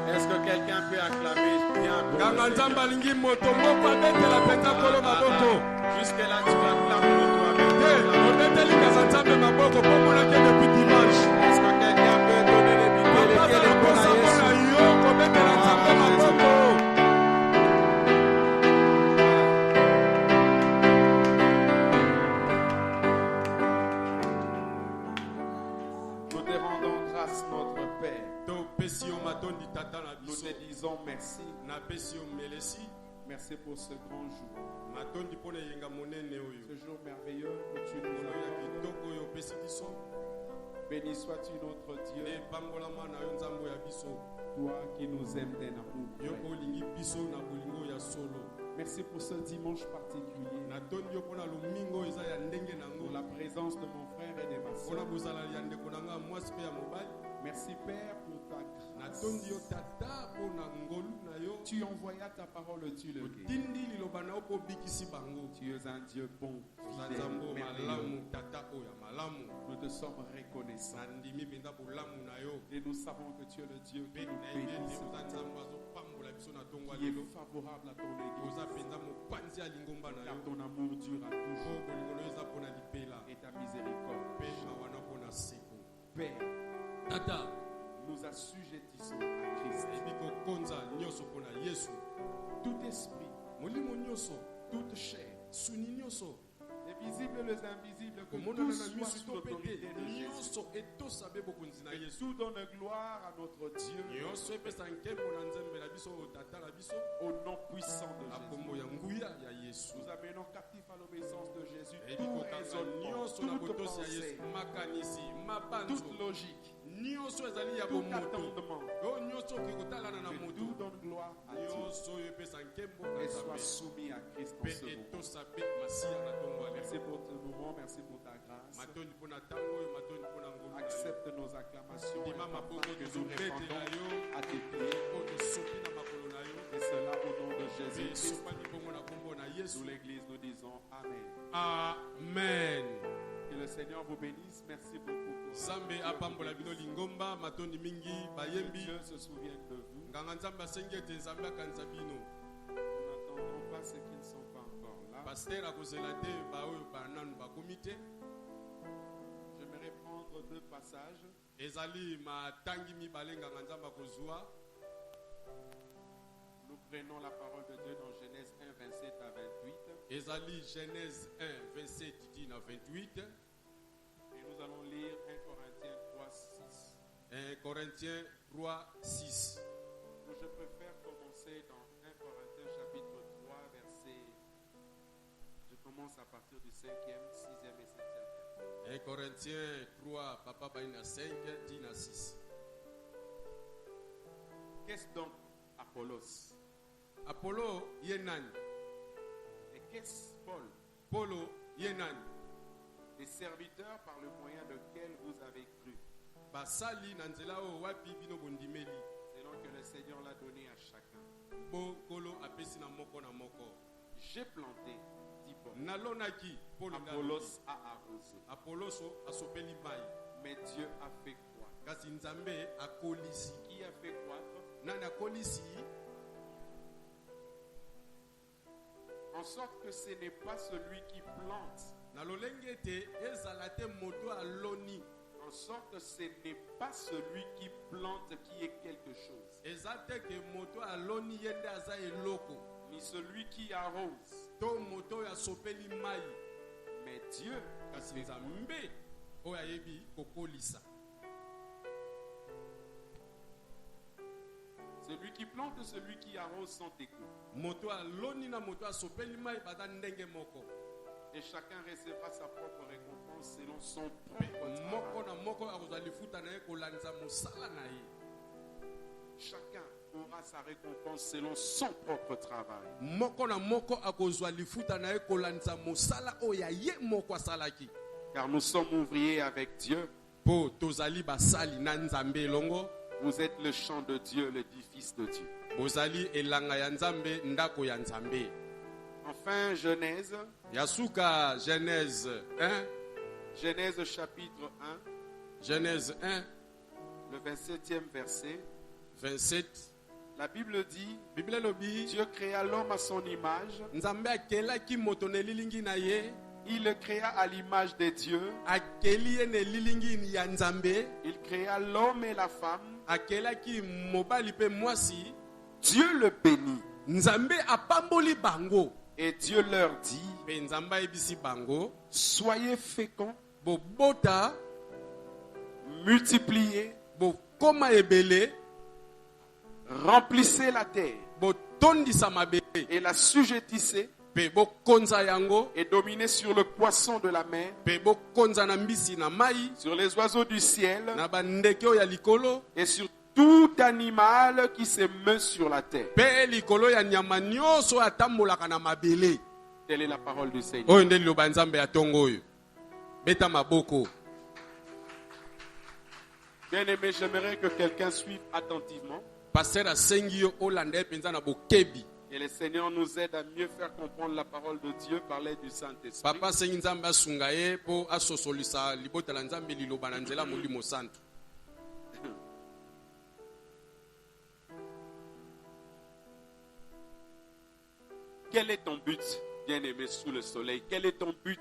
Est-ce que quelqu'un peut acclamer bien pour le Seigneur? Jusque-là, tu l'acclames pour toi-même. Est-ce que quelqu'un peut donner les biblios lesquels est pour la Jésus? Nous te rendons grâce, notre Père. Nous te disons merci. Merci pour ce grand jour. Ce jour merveilleux que tu nous accordes. Béni sois-tu notre Dieu. Toi qui nous aimes d'un amour. Merci pour ce dimanche particulier. Pour la présence de mon frère et de ma soeur. Merci Père pour ta grâce. Tu envoyas ta parole, tu le dis. Tu es un Dieu bon, fidèle, merveilleux. Nous te sommes reconnaissants. Et nous savons que tu es le Dieu qui nous bénit, qui est favorable à ton Église. Car ton amour dure à toujours. Et ta miséricorde. Père, nous assujettissons à Christ. Tout esprit, toute chair, les visibles et les invisibles, que tout soit sous l'autorité de Jésus. Et tout donne gloire à notre Dieu. Au nom puissant de Jésus. Nous amenons captif à l'obéissance de Jésus tout raisonnement, toute pensée, toute logique, tout attendement. Que tout donne gloire à Dieu et soit soumis à Christ en ce moment. Merci pour ce moment, merci pour ta grâce. Accepte nos acclamations et ta foi que nous répandons à tes pieds. Et cela au nom de Jésus. Nous l'église, nous disons Amen. Amen. Que le Seigneur vous bénisse. Merci beaucoup. Que Dieu se souvienne de vous. Nous n'entendons pas ceux qui ne sont pas encore là. J'aimerais prendre deux passages. Nous prenons la parole de Dieu dans Genèse 1, 27 à 28. Genèse 1, 27 à 28. Et nous allons lire 1 Corinthiens 3, 6. 1 Corinthiens 3, 6. Je préfère commencer dans 1 Corinthiens chapitre 3, verset. Je commence à partir du 5e, 6e et 7e. 1 Corinthiens 3, papa baina 5, 10 à 6. Qu'est-ce donc Apollos? Apollo yenan. Et qu'est-ce Paul? Polo yenan. Des serviteurs par le moyen desquels vous avez cru. Basali nanzela o wapi bino bondimeli. Selon que le Seigneur l'a donné à chacun. Bo kolo apesi na moko na moko. J'ai planté, dit Paul. Nalonaki Paul Apollos a arrosé. Apolloso asopeli mai. Mais Dieu a fait croître. Kasi nzambe akolisi. Qui a fait croître? Nani akolisi. En sorte que ce n'est pas celui qui plante. En sorte que ce n'est pas celui qui plante qui est quelque chose. Ni celui qui arrose. Mais Dieu. Celui qui plante et celui qui arrose sont égaux. Et chacun recevra sa propre récompense selon son propre travail. Chacun aura sa récompense selon son propre travail. Car nous sommes ouvriers avec Dieu. Vous êtes le champ de Dieu, l'édifice de Dieu. Enfin, Genèse. Yasuka, Genèse 1. Genèse chapitre 1. Genèse 1. Le 27e verset. 27. La Bible dit, Bible lobi. Dieu créa l'homme à son image. Nzambe akelaki moto ne lilingi na ye. Il le créa à l'image de Dieu. Akeli ye ne lilingi ya Nzambe. Il créa l'homme et la femme. Akelaki mobali pe mwasi. Dieu le bénit. Nzambe apamboli bango. Et Dieu leur dit, Pe Nzambe ebisi bango. soyez féconds, Bobota. multipliez, Bokoma ebele. remplissez la terre Botondisa mabele. et la sujettissez Pe bokonza yango. et dominez sur le poisson de la mer, Pe bokonza na mbisi na mai. sur les oiseaux du ciel Na bandeke oyo ya likolo. et sur tout animal qui se meut sur la terre. Pe likolo ya nyama nyonso atambolaka na mabele. Telle est la parole du Seigneur. Oyo nde liloba Nzambe ya tongo oyo. Beta maboko. Bien aimé, j'aimerais que quelqu'un suive attentivement. Pasteur asengi yo olanda ye penza na bokebi. Et le Seigneur nous aide à mieux faire comprendre la parole de Dieu par l'aide du Saint-Esprit. Papa asengi Nzambe asunga ye po asosolisa libota la Nzambe liloba na nzela molimo santo. Quel est ton but, bien-aimé, sous le soleil? Quel est ton but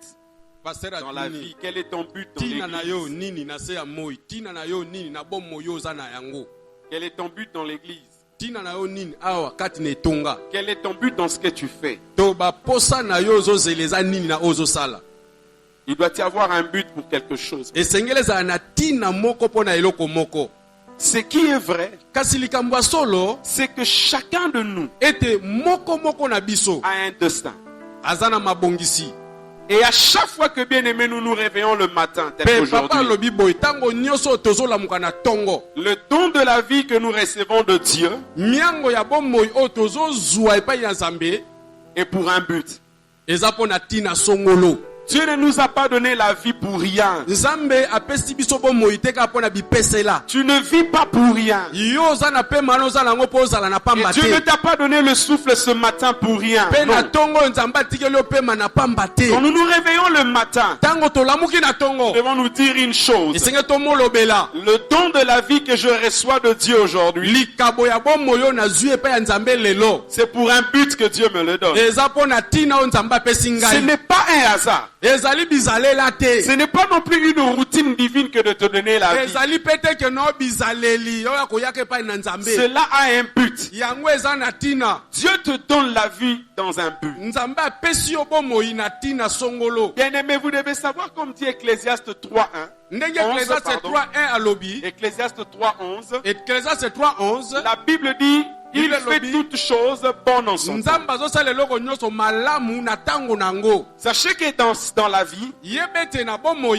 Pasteur dans la vie? Quel est ton but dans tina na yo l'église? nini na se ya moi. Tina na yo nini na bomo yo za na yango. Quel est ton but dans l'église? Tina na yo nini awa kati ne tonga. Quel est ton but dans ce que tu fais? To ba posa na yo zo zeleza nini na ozo sala. Il doit y avoir un but pour quelque chose. Esengeleza na tina moko pona eloko moko. Ce qui est vrai, Kasi likambo ya solo c'est que chacun de nous ete moko na biso a un destin. azana mabongisi. Et à chaque fois que, bien aimé, nous nous réveillons le matin, tel Pe papa qu'aujourd'hui, lobi boy tango nyoso tozolamuka na tongo. le don de la vie que nous recevons de Dieu Miango ya bomoi o tozozwa epai ya Nzambe est pour un but. eza pona tina songolo. Dieu ne nous a pas donné la vie pour rien. Nzambe apesi biso bomoi te ka pona bipesela. Tu ne vis pas pour rien. Yo za na pe mano za nango po zala na Et pamba Dieu ne te. t'a pas donné le souffle ce matin pour rien. Pe na Non. tongo Nzambe atikeli yo pe na pamba te. Quand nous nous réveillons le matin, Tango tolamuki na tongo nous devons nous dire une chose. esenge tomolobela Le don de la vie que je reçois de Dieu aujourd'hui, likabo ya bomoi oyo nazwi epai ya Nzambe lelo c'est pour un but que Dieu me le donne. eza pona tina oyo Nzambe apesi Ce ngai. n'est pas un hasard. Ezali bizalela te. Ce n'est pas non plus une routine divine que de te donner la vie. Ezali pete ke no bizaleli oyo koyaka epai na Nzambe. Cela a un but. Yango eza na tina. Dieu te donne la vie dans un but. Nzambe apesi yo bomoi na tina songolo. Bien aimé, vous devez savoir comme dit Ecclésiaste 3.1. Ndenge 11, Ecclésiaste pardon. 3:1 alobi. Ecclésiaste 3.11. Ecclésiaste 3:11. La Bible dit, il Bible fait lobby. toutes choses bonnes en son temps. Nzambe azosala eloko nyonso malamu na tango nango. Sachez que dans la vie, Yebete na bomoi.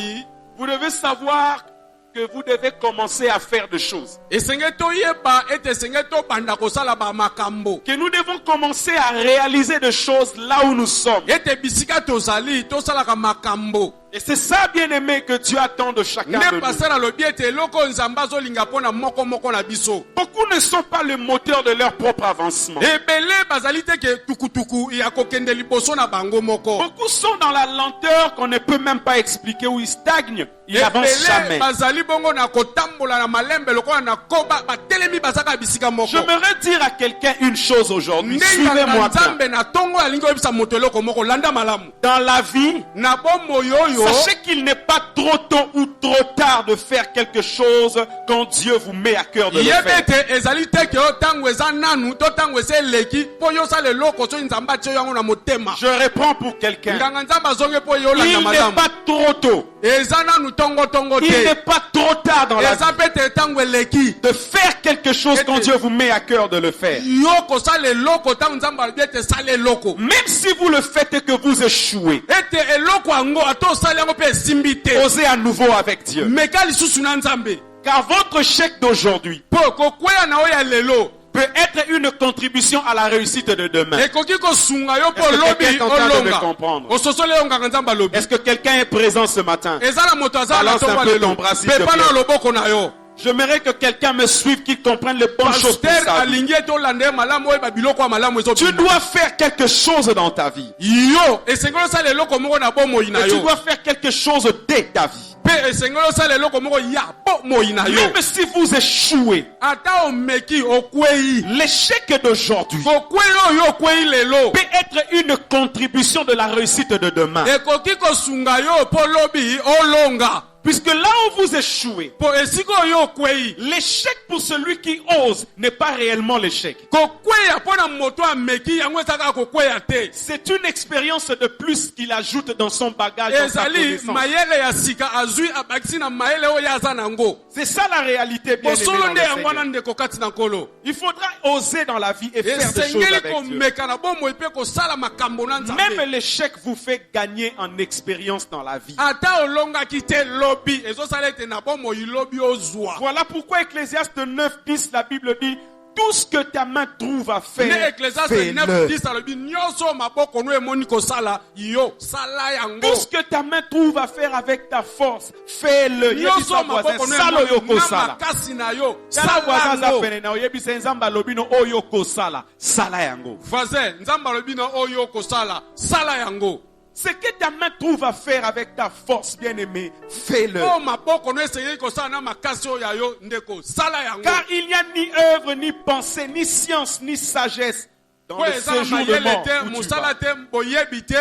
vous devez savoir que vous devez commencer à faire des choses. Esenge toyeba ete esenge tobanda kosala ba makambo. Que nous devons commencer à réaliser des choses là où nous sommes. Ete bisika tozali tosalaka makambo. Et c'est ça, bien aimé, que Dieu attend de chacun de Ne nous. passer lobi ete eloko Nzambe azolinga pona moko na biso. Beaucoup ne sont pas le moteur de leur propre avancement. Ebele bazali te ke tukutuku ya kokende liboso na bango moko. Beaucoup sont dans la lenteur qu'on ne peut même pas expliquer, où ils stagnent, ils n'avancent jamais. Ebele bazali bongo na kotambola na malembe lokola na koba batelemi bazaka bisika moko. J'aimerais dire à quelqu'un une chose aujourd'hui. Suivez-moi bien. Nzambe na tongo alingi oyebisa moto eloko moko landa malamu. Dans la vie, Na bomoi oyo sachez qu'il n'est pas trop tôt ou trop tard de faire quelque chose quand Dieu vous met à cœur de le faire. yebete ezali te ke o tango eza nanu to tango eza eleki po yo sala eloko so Nzambe atio yango na motema. Je réponds pour quelqu'un. Nganga Nzambe azonge po yo landa Il n'est malamu. pas trop tôt. Eza nanu tongo Il te. n'est pas trop tard dans la vie Eza pete tango eleki. de faire quelque chose quand Dieu vous met à cœur de le faire. Yo kosala eloko tango Nzambe alobi ete sala eloko. Même si vous le faites et que vous échouez, Ete eloko yango ata osala yango mpe esimbi te. osez à nouveau avec Dieu. Meka lisusu na Nzambe. Car votre chèque d'aujourd'hui Po kokweya na oyo ya lelo. peut être une contribution à la réussite de demain. Ekoki kosunga yo po Est-ce que lobi quelqu'un est en train de me olonga. comprendre? Ososole yo nganga Nzambe alobi. Est-ce que quelqu'un est présent ce matin? Ezala moto azala na Balance un tongo peu lelo. ton bras, s'il te Pepa na plaît. loboko na yo. J'aimerais que quelqu'un me suive qui comprenne les bonnes choses pour Pasteur sa vie. alingi tolanda malamu oyo babiloko ya malamu Tu ezobima. dois faire quelque chose dans ta vie. Yo esengeli osala eloko moko na bomoi na Et tu yo. dois faire quelque chose dès ta vie. Mpe esengeli osala eloko moko ya bomoi na yo. Même si vous échouez, Ata omeki okwei. l'échec d'aujourd'hui Kokwei oyo okwei lelo. peut être une contribution de la réussite de demain. Ekoki kosunga yo po lobi olonga. Puisque là où vous échouez, Po esiko oyo okwei. l'échec pour celui qui ose n'est pas réellement l'échec. Kokweya po na moto ameki yango ezaka kokweya te. C'est une expérience de plus qu'il ajoute dans son bagage, dans sa Ezali connaissance. mayele ya sika azwi abakisi na mayele oyo aza nango. C'est ça la réalité, bien aimé Posolo dans nde le yango wana Seigneur. ndeko kati na nkolo. Il faudra oser dans la vie et faire des choses Esengeli avec Dieu. komeka na bomoi mpe kosala makambo na Nzambe. Même l'échec vous fait gagner en expérience dans la vie. Ata olongaki te lobi ezosala ete na bomoi lobi ozwa. Voilà pourquoi Ecclésiaste 9:10, la Bible dit, tout ce que ta main trouve à Ne faire, Ecclésiaste fais-le. 9:10 alobi nyonso maboko no emoni kosala yo sala yango. Tout ce que ta main trouve à faire avec ta force, fais-le. Nyonso Yebisa voisin, maboko no sala emoni oyo na kosala. makasi na yo Tala voisin sala aza yango. pene na yo, yebisa nzambe alobi no oyo kosala, sala yango. Voisin nzambe alobi na oyo kosala sala yango. Ce que ta main trouve à faire avec ta force, bien-aimé, fais-le. Oh maboko no esengeli kosala na makasi oyo ya yo ndeko sala yango. Car il n'y a ni œuvre, ni pensée, ni science, ni sagesse dans Po le eza na séjour de mayele mort te où tu mosala vas. te boyebi te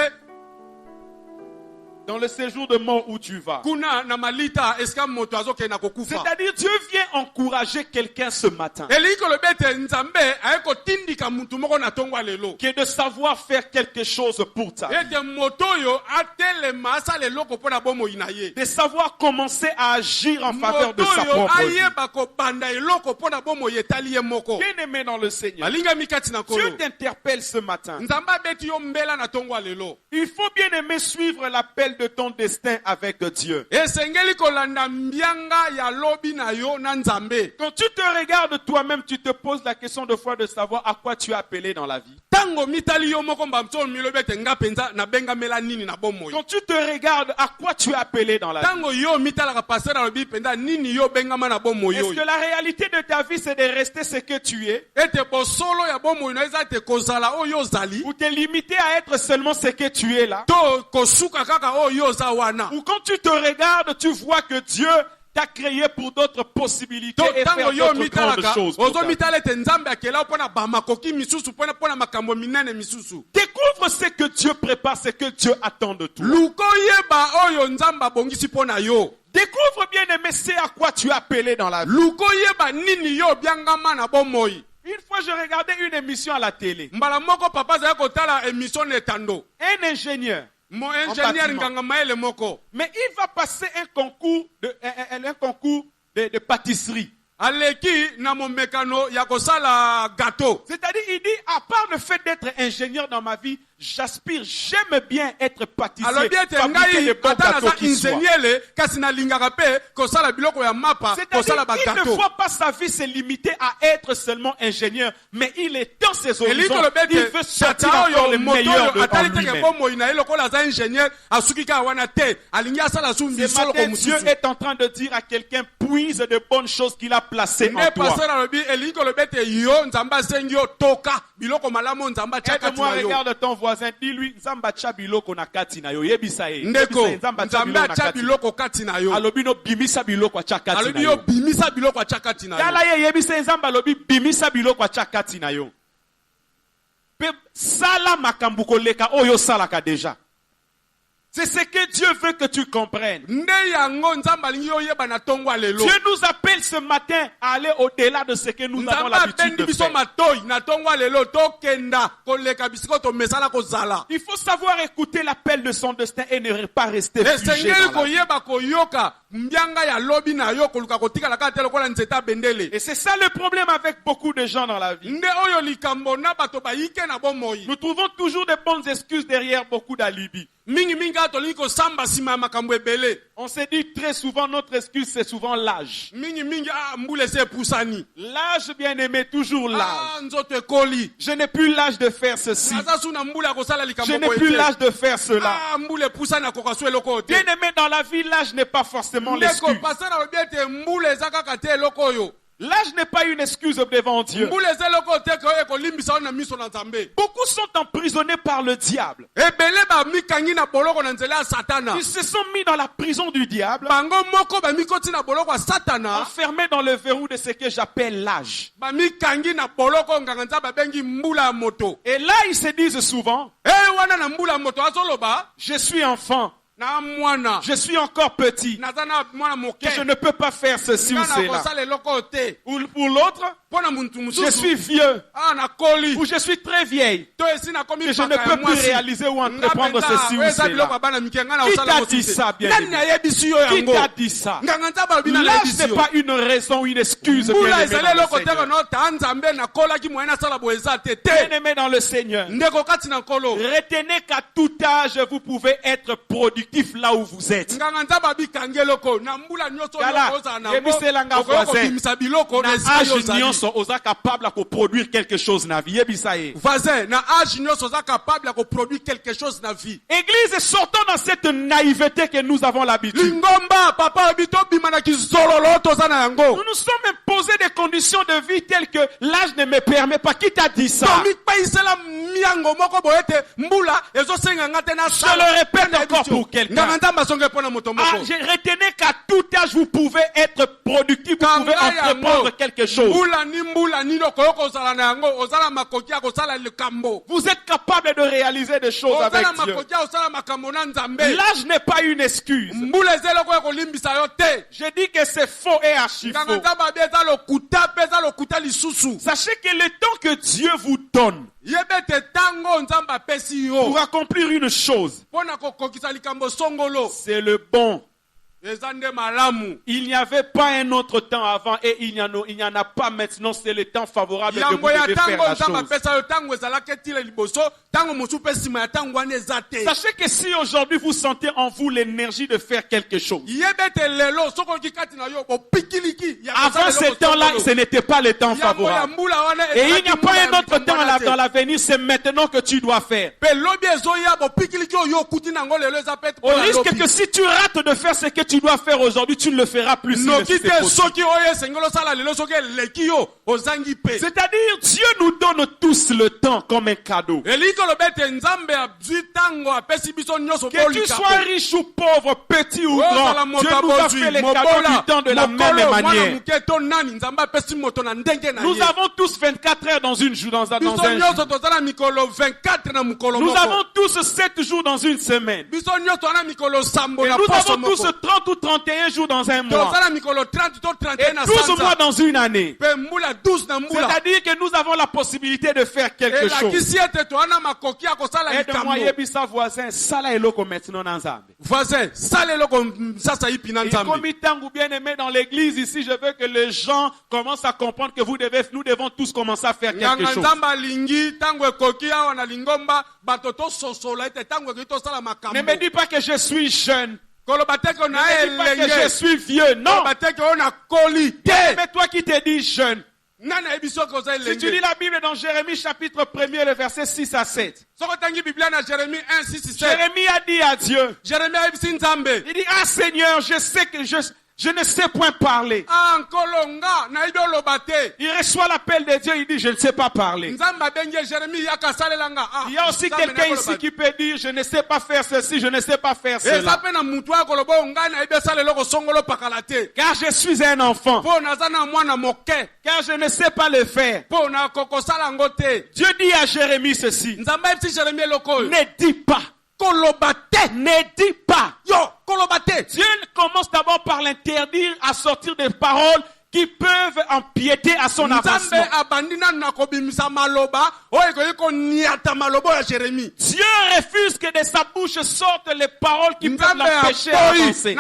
Dans le séjour de mort où tu vas. kuna na malita esika moto azokende na kokufa. C'est-à-dire, Dieu vient encourager quelqu'un ce matin Elingi kolobi ete nzambe aye kotindika mutu moko na ntongo ya lelo. qui est de savoir faire quelque chose pour ta vie. Ete moto oyo atelema asala eloko mpo na bomoi na ye. De savoir commencer à agir en faveur de Moto sa oyo propre vie. ayeba kobanda eloko mpo na bomoi etali ye moko. Bien-aimé dans le Seigneur, Alingami kati na Dieu kolo. t'interpelle ce matin. Nzambe abeti yo mbela na ntongo ya lelo. Il faut bien aimer suivre l'appel de ton destin avec Dieu. Esengeli kolanda mbianga ya lobi na yo na nzambe. Quand tu te regardes toi-même, tu te poses la question de fois de savoir à quoi tu es appelé dans la vie. Tango mitali yo moko mbamso milobi ete nga penza na benga mela nini na bomoi. Quand tu te regardes, à quoi tu es appelé dans la vie. Tango yo mitalaka passer na lobi penza nini yo bengama na bomoi Est-ce yo. que la réalité de ta vie, c'est de rester ce que tu es? Ete bosolo ya bomoi na eza te kozala oyo zali. Ou te limiter à être seulement ce que tu es là? To kosuka kaka oyo za wana. Ou quand tu te regardes, tu vois que Dieu t'a créé pour d'autres possibilités To et tango faire yo d'autres grandes mitalaka choses. pour ta ozo vie. mitala ete nzambe akela mpona bamakoki misusu mpona makambo minene misusu. Découvre ce que Dieu prépare, ce que Dieu attend de toi. Luko yeba oyo nzambe abongisi mpona yo. Découvre bien aimé, c'est à quoi tu es appelé dans la vie. Luko yeba nini yo biangama na bomoi. Une fois, je regardais une émission à la télé. Mbala moko papa zaya kotala émission netando. Un ingénieur, Mon ingénieur bâtiment. nganga maele moko. mais il va passer un concours de pâtisserie. Aleki na momekano ya kosala gâteau. C'est-à-dire, il dit, à part le fait d'être ingénieur dans ma vie, j'aspire, j'aime bien être pâtissier, Alors bien te fabriquer ngai des bons ata gâteaux naza qui soient. ingénieur kasi na lingaka pe kosala biloko ya mapa kosala C'est-à-dire ba qu'il ne gâteau. voit pas sa vie se limiter à être seulement ingénieur, mais il est dans ses Eliko horizons. lobe Il ete veut sortir tata encore oyo le moto meilleur oyo de atali en teke lui-même. bomoi na ye lokola aza ingénieur asuki kaka wana te alingi asala su Ce misolo matin, ko Dieu mosusu. est en train de dire à quelqu'un, puise de bonnes choses qu'il a placées en Nde toi. pasteur alobi elingi koloba ete yo nzambe asengi yo toka biloko malamu oyo nzambe atia kati Aide-moi, na yo. regarde ton voisin, dis-lui, Nzamba tcha biloko na kati na yo, yebisa ye. Ndeko Yebisa ye, Nzamba tcha nzambe biloko na atia kati. biloko kati na yo. Alobi no bimisa biloko atcha kati na Alobi yo yo. bimisa biloko atia kati na yo. Tala ye yebisa ye, Nzamba alobi bimisa biloko atcha kati na yo. Pe sala makambu koleka oyo salaka déjà. C'est ce que Dieu veut que tu comprennes. Nde yango nzambe alingi oyeba na ntongo ya lelo. Dieu nous appelle ce matin à aller au-delà de ce que nous avons Nzambe l'habitude abendi de biso faire. matoi na ntongo ya lelo tokenda koleka bisiko tomesala kozala. Il faut savoir écouter l'appel de son destin et ne pas rester figé Esengeli dans la vie. koyeba koyoka mbianga ya lobi na yo koluka kotikala kaka te lokola nzete abendele. Et c'est ça le problème avec beaucoup de gens dans la vie. Nde oyo likambo na bato bayike na bomoi. Nous trouvons toujours des bonnes excuses derrière beaucoup d'alibis. mingi atolingi kosamba sima ya makambo ebele. On se dit très souvent, notre excuse, c'est souvent l'âge. Mingi mbula ese pusani. L'âge, bien aimé, toujours l'âge. Nzoto ekoli. Je n'ai plus l'âge de faire ceci. Je n'ai plus l'âge de faire cela. Bien aimé, dans la vie, l'âge n'est pas forcément l'excuse. L'âge n'est pas une excuse devant Dieu. Beaucoup sont emprisonnés par le diable. Ils se sont mis dans la prison du diable, enfermés dans le verrou de ce que j'appelle l'âge. Et là, ils se disent souvent, je suis enfant. Je suis encore petit. Que je ne peux pas faire ceci ou cela. Ou pour l'autre, je suis vieux. Ou je suis très vieille. Que je ne peux plus réaliser ou entreprendre ceci ou cela. Qui t'a dit ça, bien aimé? Qui t'a dit ça? L'âge n'est pas une raison ou une excuse, bien aimé dans le Seigneur. Retenez qu'à tout âge, vous pouvez être productif là où vous êtes. Capable de produire quelque chose dans la vie. Église, sortons dans cette naïveté que nous avons l'habitude. Nous nous sommes imposés des conditions de vie telles que l'âge ne me permet pas. Qui t'a dit ça? Je le répète encore pour quelqu'un. Retenez qu'à tout âge vous pouvez être productif, vous pouvez entreprendre quelque chose. Vous êtes capable de réaliser des choses avec Dieu. L'âge n'est pas une excuse. Je dis que c'est faux et archi faux. Sachez que le temps que Dieu vous donne pour accomplir une chose, c'est le bon. Il n'y avait pas un autre temps avant et il n'y en a pas maintenant. C'est le temps favorable que vous devez faire la chose. Sachez que si aujourd'hui vous sentez en vous l'énergie de faire quelque chose, avant ce temps-là, ce n'était pas le temps favorable. Et il n'y a pas un autre temps dans l'avenir, c'est maintenant que tu dois faire. Au risque que si tu rates de faire ce que tu dois faire aujourd'hui, tu ne le feras plus. C'est-à-dire, Dieu nous donne tous le temps comme un cadeau. Que tu sois riche ou pauvre, petit ou grand, Dieu nous a fait les cadeaux du temps de la même manière. Nous avons tous 24 heures dans un jour. Nous avons tous 7 jours dans une semaine. Et nous avons tous 30 ou 31 jours dans un mois. Et 12 mois dans une année. C'est-à-dire que nous avons la possibilité de faire quelque chose. Aide-moi, Yebisa voisin, sala eloko maintenant dans Zambé. Voisin, sala eloko sasa ipi na Nzambe. Comme tangu bien aimé dans l'église ici, je veux que les gens commencent à comprendre que nous devons tous commencer à faire quelque chose. Ne me dis pas que je suis jeune. Ne me dis pas que je suis vieux. Non. Mais toi qui te dis jeune. Si tu lis la Bible dans Jérémie chapitre 1er, le verset 6 à 7. Jérémie a dit à Dieu. Il dit, ah Seigneur, je sais que je ne sais point parler. Il reçoit l'appel de Dieu, il dit, je ne sais pas parler. Il y a aussi quelqu'un ici qui peut dire, je ne sais pas faire ceci, je ne sais pas faire cela. Car je suis un enfant. Car je ne sais pas le faire. Dieu dit à Jérémie ceci. Ne dis pas. Ne dis pas. Dieu commence d'abord par l'interdire à sortir des paroles qui peuvent empiéter à son avancement. Dieu refuse que de sa bouche sortent les paroles qui peuvent l'empêcher d'avancer.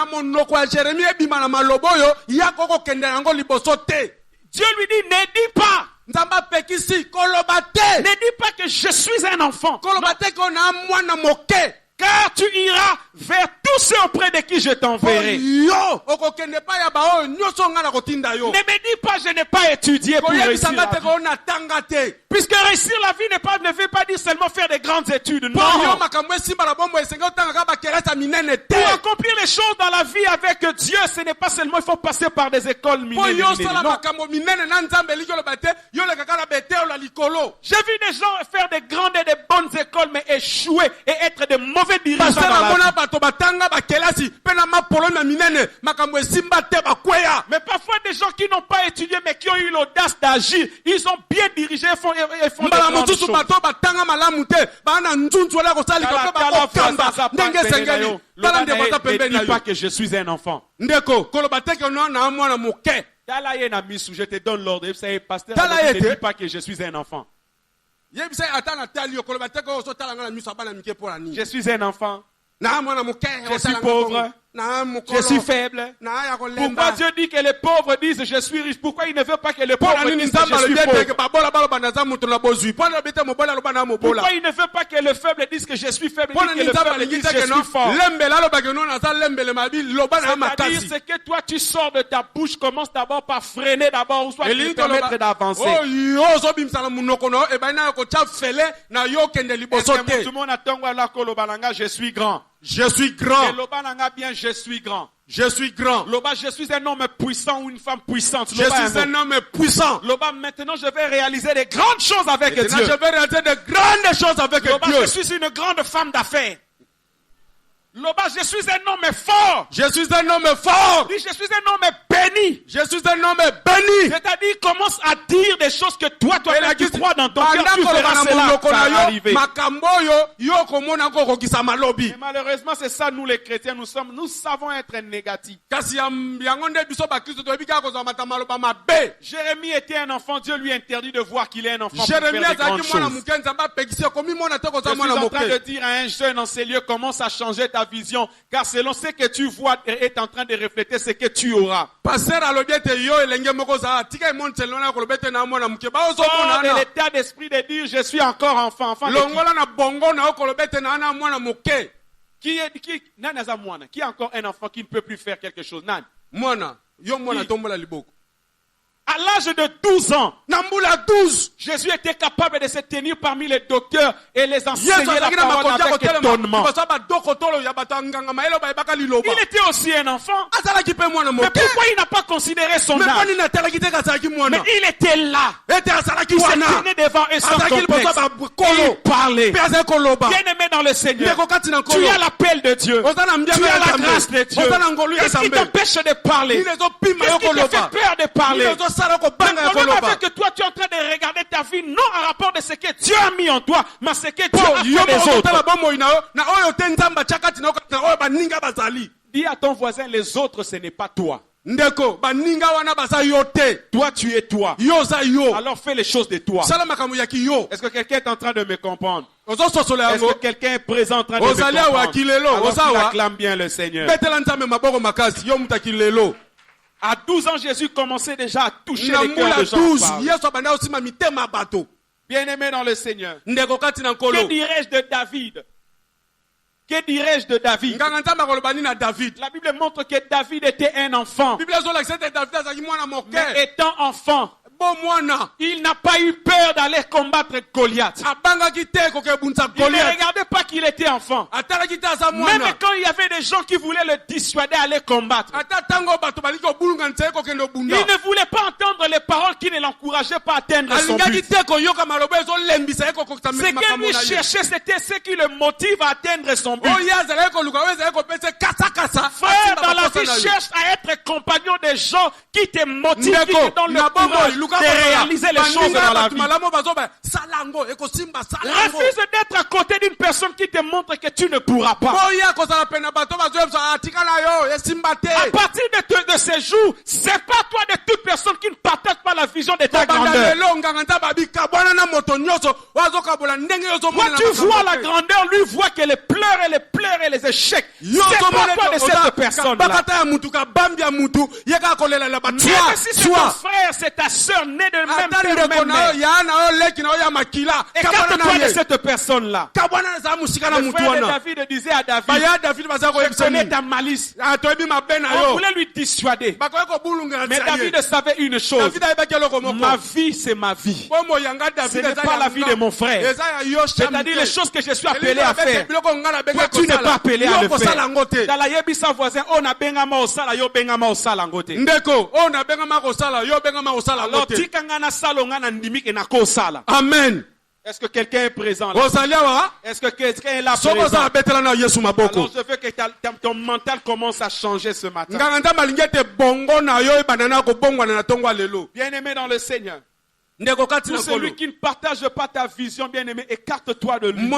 Dieu lui dit, ne dis pas. Ne dis pas que je suis un enfant. car tu iras vers tous ceux auprès de qui je t'enverrai. Ne me dis pas je n'ai pas étudié pour réussir la vie. Puisque réussir la vie ne veut pas dire seulement faire des grandes études. Non. Pour accomplir les choses dans la vie avec Dieu, ce n'est pas seulement il faut passer par des écoles mineures. J'ai vu des gens faire des grandes et des bonnes écoles mais échouer et être de mauvais dirigeants dans la vie. Mais parfois des gens qui n'ont pas étudié mais qui ont eu l'audace d'agir, ils ont bien dirigé et font des grandes choses. Ne dis pas que je suis un enfant. Je te donne l'ordre. Vous savez, pasteur, ne dis pas que je suis un enfant. Je suis un enfant. Je suis pauvre. Je suis faible. Pourquoi Dieu dit que les pauvres disent je suis riche? Pourquoi il ne veut pas que les pauvres disent je suis pauvre? Pourquoi il ne veut pas que le faible dise que je suis faible et que le faible dise je suis fort? C'est-à-dire ce que toi tu sors de ta bouche commence d'abord par freiner d'abord ou soit te permettre d'avancer. Tout le monde attend je suis grand. Je suis grand. Et Lobananga bien, je suis grand. Je suis grand. Loba, je suis un homme puissant ou une femme puissante. Je suis un homme puissant. Loba, maintenant je vais réaliser des grandes choses avec Dieu. Je vais réaliser de grandes choses avec Loba, Dieu. Je suis une grande femme d'affaires. Loba, je suis un homme fort. Je suis un homme fort. Je suis un homme béni. Je suis un homme béni. C'est-à-dire, commence à dire des choses que toi tu crois dans ton cœur. Tu verras cela, ça va arriver. Et malheureusement, c'est ça, nous les chrétiens, nous savons être négatifs. Jérémie était un enfant, Dieu lui interdit de voir qu'il est un enfant pour faire des grandes choses. Je suis en train de dire à un jeune en ces lieux, commence à changer ta vision, car selon ce que tu vois est en train de refléter ce que tu auras. L'état d'esprit de dire je suis encore enfant. Qui est encore un enfant qui ne peut plus faire quelque chose? À l'âge de 12 ans, Jésus était capable de se tenir parmi les docteurs et les enseigner la parole avec étonnement. Il était aussi un enfant. Mais pourquoi il n'a pas considéré son âge? Mais il était là. Il se tenait devant eux sans complexe. Et il parlait. Bien-aimé dans le Seigneur, tu as l'appel de Dieu. Tu as la grâce de Dieu. Qu'est-ce qui t'empêche de parler? Qu'est-ce qui te fait peur de parler? Le problème avec que toi tu es en train de regarder ta vie non en rapport de ce que Dieu a mis en toi, mais ce que Dieu a fait des autres. Dis à ton voisin, les autres ce n'est pas toi. Toi tu es toi. Alors fais les choses de toi. Est-ce que quelqu'un est en train de me comprendre? Est-ce que quelqu'un est présent en train de me comprendre? Alors acclame bien le Seigneur. À 12 ans, Jésus commençait déjà à toucher les cœurs de gens. Bien-aimé dans le Seigneur. Que dirais-je de David? Que dirais-je de David? La Bible montre que David était un enfant. Mais étant enfant, il n'a pas eu peur d'aller combattre Goliath. Il ne regardait pas qu'il était enfant. Même quand il y avait des gens qui voulaient le dissuader d'aller combattre, il ne voulait pas entendre les paroles qui ne l'encourageaient pas à atteindre son but. Ce qu'il lui cherchait, c'était ce qui le motive à atteindre son but. Frère, dans la vie, cherche à être compagnon des gens qui te motivent, qui te donnent le courage de réaliser les choses dans la vie. Refuse d'être à côté d'une personne qui te montre que tu ne pourras pas. À partir de ce jour, sépare-toi de toute personne qui ne partage pas la vision de ta grandeur. Toi, tu vois la grandeur, lui voit que les pleurs et les échecs. C'est pourquoi de cette personne-là. Même si c'est ton frère, c'est ta soeur, née de même père, même mère. Écarte-toi de cette personne-là. Le frère de David disait à David, je connais ta malice. On voulait lui dissuader. Mais David savait une chose. Ma vie, c'est ma vie. Ce n'est pas la vie de mon frère. C'est-à-dire les choses que je suis appelé à faire. Toi, tu n'es pas appelé à le faire. Dans la yebisa voisin, on a bengama osala, yo bengama osala ngote. Ndeko, on a bengama osala, yo bengama osala ngote. Alors, tikangana salongana ndimik et nako osala. Amen. Est-ce que quelqu'un est présent là? Est-ce que quelqu'un est là présent? Alors je veux que ton mental commence à changer ce matin. Bien-aimé dans le Seigneur. Tout celui qui ne partage pas ta vision, bien-aimé, écarte-toi de lui. Et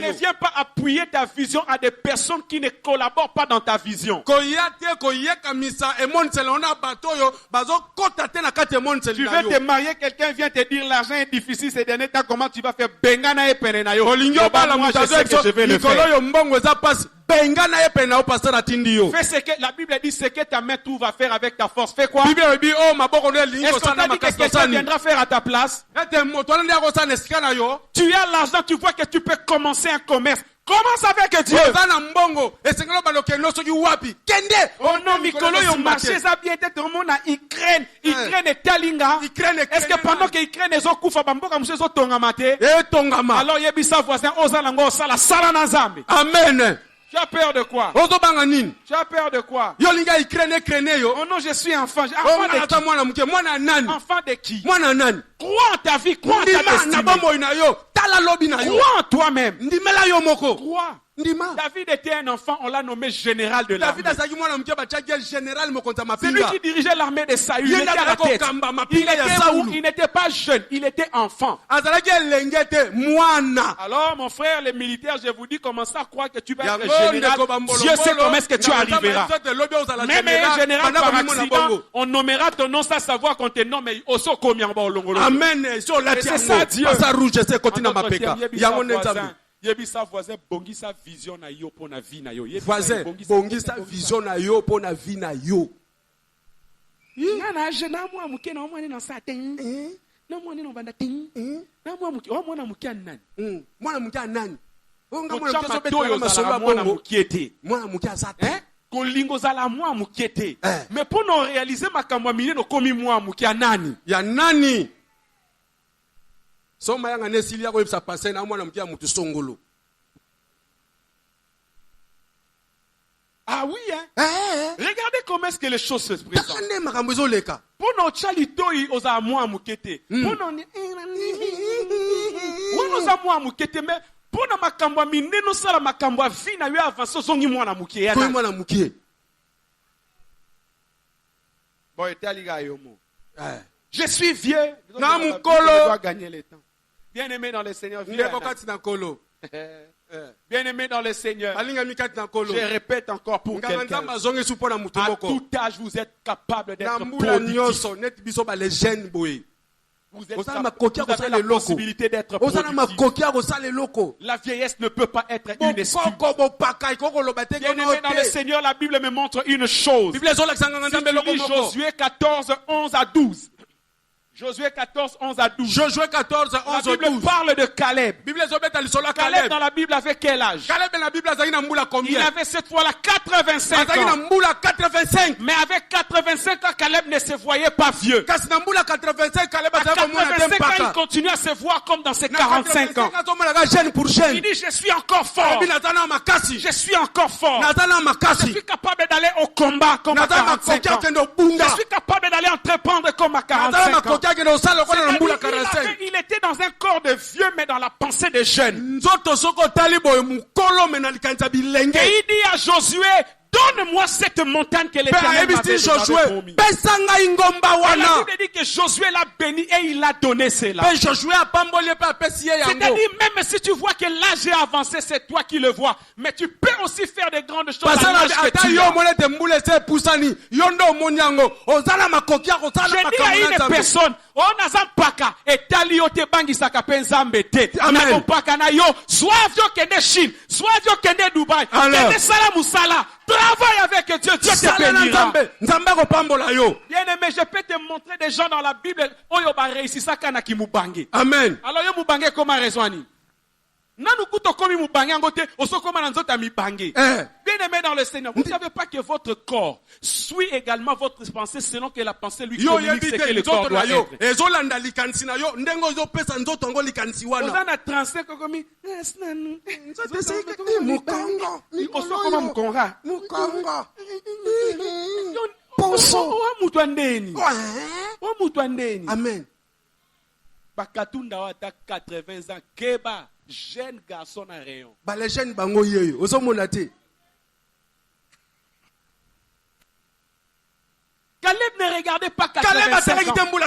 ne viens pas appuyer ta vision à des personnes qui ne collaborent pas dans ta vision. Tu veux te marier, quelqu'un vient te dire l'argent est difficile ces derniers temps, comment tu vas faire? Bengana et penenayo. Moi, je sais que je vais le faire. Fais ce que la Bible dit, ce que ta main trouve à faire avec ta force. Fais quoi? Est-ce qu'on t'a dit que quelqu'un viendra faire à ta place? Tu as l'argent, tu vois que tu peux commencer un commerce. Commence avec Dieu. Oh non, Mikolo, yon marché, ça bien été tout le monde à Ukraine. Ukraine est talinga. Est-ce que pendant que Ukraine est au koufa, bamboka, monsieur, so tongamate? Alors, yebisa voisin, ozalango, sala, sala nazambi. Amen. Tu as peur de quoi? Tu as peur de quoi? Oh non, je suis enfant. Enfant de qui? Crois en ta vie, crois en ta destinée. Crois en toi-même. Crois. David était un enfant, on l'a nommé général de l'armée. C'est lui qui dirigeait l'armée de Saül. Il était à la tête. Il n'était pas jeune, il était enfant. Alors mon frère, les militaires, je vous dis, commencez à croire que tu vas être général. Dieu sait comment est-ce que tu arriveras. Même un général par accident, on nommera ton nom sans savoir qu'on te nomme. Amen. C'est ça Dieu. Yebisa voisin bongisa vision na yo pona vie na yo. Voisin bongisa vision na yo pona vie na yo. Nana je na mwa muke na mwana na satin. Na mwana no banda ting. Na mwa muke, o mwana muke nani? Mwana muke nani? Onga mwana muke beto masolo mwana muke te. Mwana muke satin. Kolingo zala mwa muke te. Mais pour nous réaliser makambo minene no komi mwa muke nani? Ya nani? Soma yanga nesili yako yebisa passer na mwana mukia mutu songolo. Ah oui hein? Regardez comment est-ce que les choses se présentent. Pour nos chalitoi oza mwa mukete. Pour nos oza mwa mukete mais pour na makambo mineno sala makambo vina yo avancer zongi mwana mukie ya. Mwana mukie. Bon etali ga yomo. Je suis vieux. Je dois gagner le temps. Bien-aimé dans le Seigneur, bien-aimé dans le Seigneur, je répète encore pour quelqu'un. À tout âge, vous êtes capable d'être productif. Vous avez la possibilité d'être productif. La vieillesse ne peut pas être une excuse. Bien-aimé dans le Seigneur, la Bible me montre une chose. Si tu lis Josué 14, 11 à 12. Josué 14, 11 à 12. Josué 14, 11 à 12. La Bible parle de Caleb. Caleb dans la Bible avait quel âge? Il avait cette fois-là 85 ans. Mais avec 85 ans, Caleb ne se voyait pas vieux. À 85 ans, il continue à se voir comme dans ses 45 ans. Il dit, je suis encore fort. Je suis encore fort. Je suis capable d'aller au combat comme à 45 ans. Je suis capable d'aller entreprendre comme à 45 ans. Il était dans un corps de vieux, mais dans la pensée de jeune. Et il dit à Josué, donne-moi cette montagne que l'Éternel m'avait promis. La Bible dit que Josué l'a béni et il a donné cela. C'est-à-dire, même si tu vois que l'âge est avancé, c'est toi qui le vois. Mais tu peux aussi faire de grandes choses à l'âge que tu as. Je dis à une personne, on a zampaka et tali yote bangi sakapen zambete. Na mpaka na yo, soit vio kende Chine, soit vio kende Dubaï. Kende sala musala. Travaille avec Dieu, Dieu te bénira. Bien aimé, je peux te montrer des gens dans la Bible. Oyo ba réussi ça kana ki mubange. Amen. Alors yo mubange comment raisonner? Nanu kuto komi mubange ngote, oso koma na nzota mibange. Bien aimé dans le Seigneur, vous ne savez pas que votre corps suit également votre pensée selon que la pensée lui communique ce que le corps doit être. Vous en a 35 komi. Oso koma mukonga. Amen. Bakatunda wata 80 ans keba jeune garçon à rayon. Ba les jeunes bango yeyo oso monate. Caleb ne regardait pas 85 ans. Au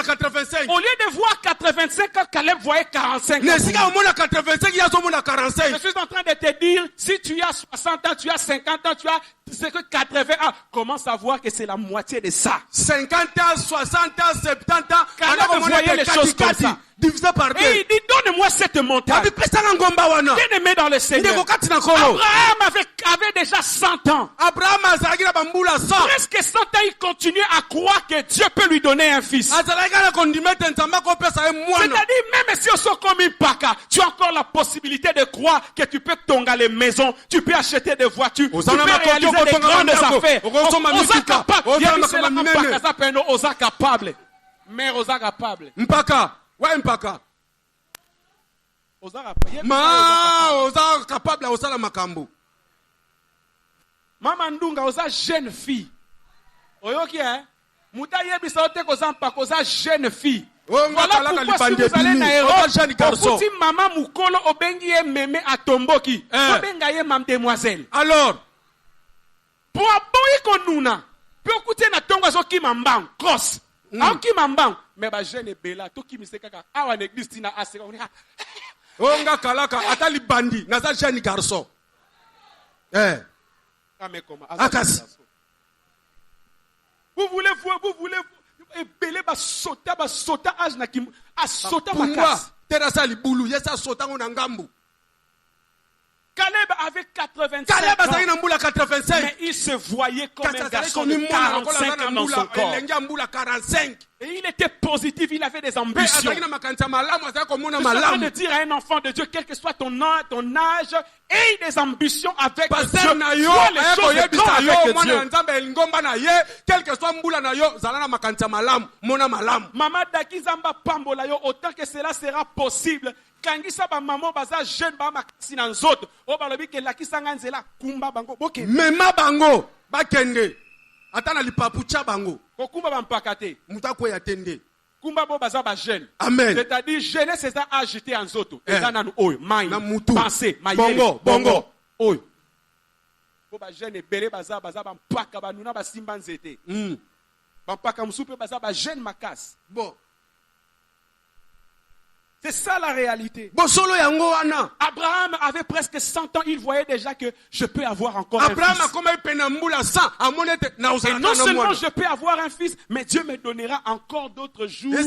lieu de voir 85 ans, Caleb voyait 45 ans. Je suis en train de te dire, si tu as 60 ans, tu as 50 ans, tu as 80 ans, commence à voir que c'est la moitié de ça. 50 ans, 60 ans, 70 ans, Caleb voyait les choses comme ça. Divisé par deux. Et il dit, donne-moi cette montagne. Bien aimé dans le Seigneur. Abraham avait déjà 100 ans. Presque 100 ans, il continuait à croire que Dieu peut lui donner un fils. C'est-à-dire, même si on sort comme une paka, tu as encore la possibilité de croire que tu peux tonga les maisons, tu peux acheter des voitures, tu peux réaliser des grandes affaires. Osa capable. Mais osa capable. Mpaka. Ouais, mpaka. Osa capable à osala makambo. Mama Ndunga osa jeune fille. Oyoki hein? Muta yebisa ote kosa mpaka osa jeune fille. Voilà pourquoi si vous allez na Europe, okuti mama mukolo obengi ye meme atomboki. Obenga ye mam demoiselle. Alors, pour aboyi konuna, pe okuti na tongo azoki mambang, cross. Aoki mambang, mais ba jeune bela toki misekaka awa na église tina aseka. Onga kalaka atali bandi naza jeune garçon. Vous voulez belé ba sota âge na kim a sota makas. Terasa libulu yesa sota ngona ngambu. Caleb avait 85 ans. Mais il se voyait comme un garçon de 45 ans dans son corps. Et il était positif, il avait des ambitions. Il est en train de dire à un enfant de Dieu, quel que soit ton âge, aie des ambitions avec Dieu. Sois les choses grandes avec Dieu. Quel que soit mbula na yo, zalana makantia malam, mona malam. Mama daki zamba pambola yo, autant que cela sera possible. Kangisa ba maman baza jeune ba makasi na nzoto. O balobi ke lakisa nganzela kumba bango boke. Mema bango bakende. Atana lipapucha bango. Ko kumba ba mpakate. Mutako ya tende. Kumba bo baza ba jeune. Amen. C'est-à-dire jeunesse c'est ça agité en nzoto. Eza nanu oyo mind. Na mutu. Pensée, bongo. Oyo. Bo ba jeune ebele baza ba mpaka ba nuna ba simba nzete. Ba mpaka musupe baza ba jeune makas. Bon. C'est ça la réalité. Abraham avait presque 100 ans. Il voyait déjà que je peux avoir encore un fils. Et non seulement je peux avoir un fils, mais Dieu me donnera encore d'autres jours pour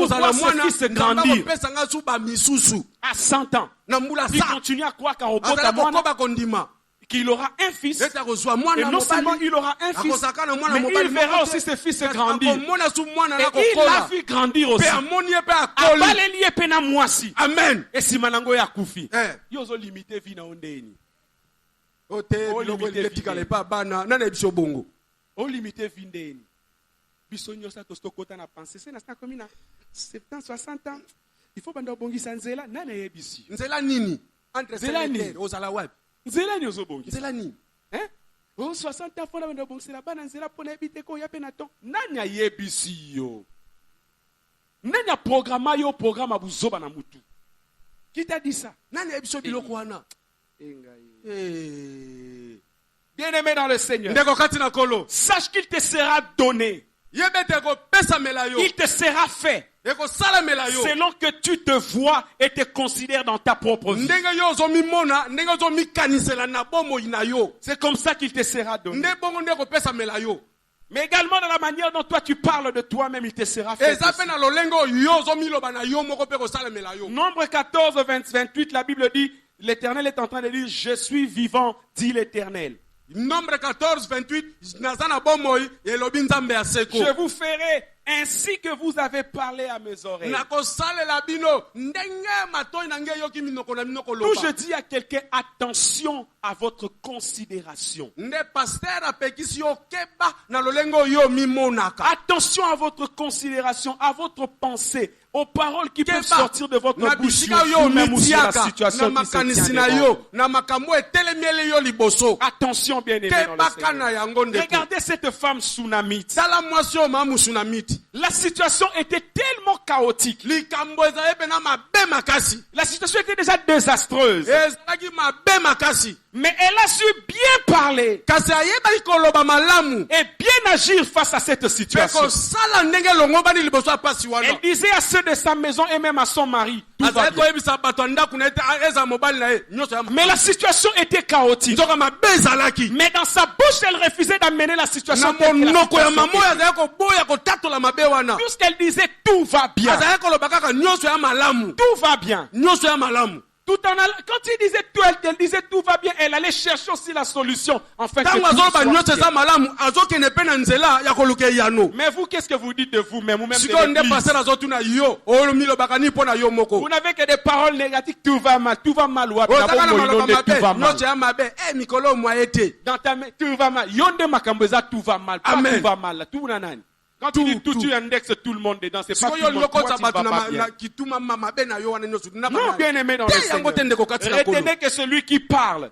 voir ce fils grandir. À 100 ans. Il continue à croire qu'en qu'il aura un fils, et non seulement il aura un fils, mais il verra aussi ce fils grandir. Et il l'a vu grandir aussi. Amen. Et si manango ya kufi, yozo limité vie na ondeni. O limité vie ndeni. Biso nyosa tostokota na penser, c'est na comme na 70 60 ans. Il faut banda bongisa nzela nana yebisi. Nzela nini? Entre nzela ozala wapi? Nzela ni ozobongi. Nzela nini? 60 ans fona banda bongisa bana nzela pona ebite ko ya pena ton. Nanya yebisi yo. Nanya programma yo programme buzoba na mutu. Qui t'a dit ça? Nanya yebisi biloko wana. Bien-aimé dans le Seigneur, sache qu'il te sera donné. Il te sera fait selon que tu te vois et te considères dans ta propre vie. C'est comme ça qu'il te sera donné. Mais également dans la manière dont toi tu parles de toi-même, il te sera fait. Nombre 14, 28, la Bible dit, l'Éternel est en train de dire, je suis vivant, dit l'Éternel. Nombre 14, 28, je vous ferai ainsi que vous avez parlé à mes oreilles. D'où je dis à quelqu'un, attention à votre considération. Attention à votre considération, à votre pensée, aux paroles qui peuvent sortir de votre bouche sur vous-même ou sur la situation qui se tient. Attention, bien-aimé dans le Seigneur. Regardez cette femme tsunamite. La situation était tellement chaotique. La situation était déjà désastreuse. Mais elle a su bien parler et bien agir face à cette situation. Elle disait à ceux de sa maison et même à son mari, tout va bien. Mais la situation était chaotique. Mais dans sa bouche, elle refusait d'amener la situation. Puisqu'elle disait tout va bien. Tout va bien. Quand il disait tout, elle disait tout va bien, elle allait chercher aussi la solution. Enfin, mais vous, qu'est-ce que vous dites de vous-même? Vous n'avez que des paroles négatives. Tout va mal. Tout va mal. Tout va mal. Dans ta main, tout va mal. Yonde makambeza, tout va mal. Tout va mal. Tout nanani. Quand tu dis tout, tu indexes tout le monde dedans. C'est pas tout le monde. Toi, tu vas pas bien. Non, bien aimé dans le Seigneur. Retenez que celui qui parle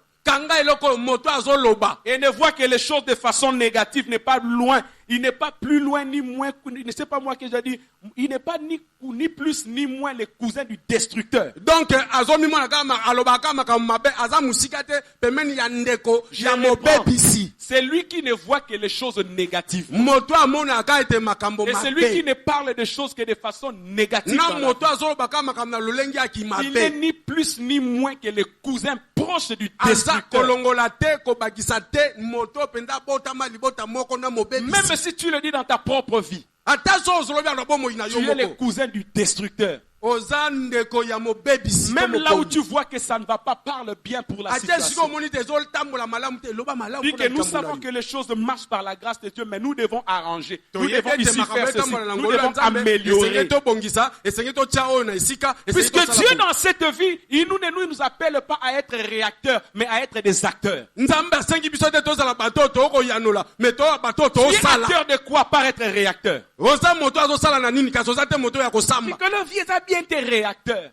et ne voit que les choses de façon négative n'est pas loin. Il n'est pas plus loin ni moins. Ne sais pas moi que j'ai dit. Il n'est pas ni plus ni moins le cousin du destructeur. Donc, c'est lui qui ne voit que les choses négatives. Et c'est lui qui ne parle de choses que de façon négative. Il n'est ni plus ni moins que le cousin proche du destructeur. Même si tu le dis dans ta propre vie, tu es le cousin du destructeur. Même là où tu vois que ça ne va pas, parle bien pour la situation. Dit que nous savons que les choses marchent par la grâce de Dieu, mais nous devons arranger. Nous devons ici faire ceci. Nous devons améliorer. Puisque Dieu dans cette vie, il ne nous appelle pas à être réacteurs, mais à être des acteurs. Tu es acteur de quoi? Par être réacteur. Nicolas Viez a bien été réacteur.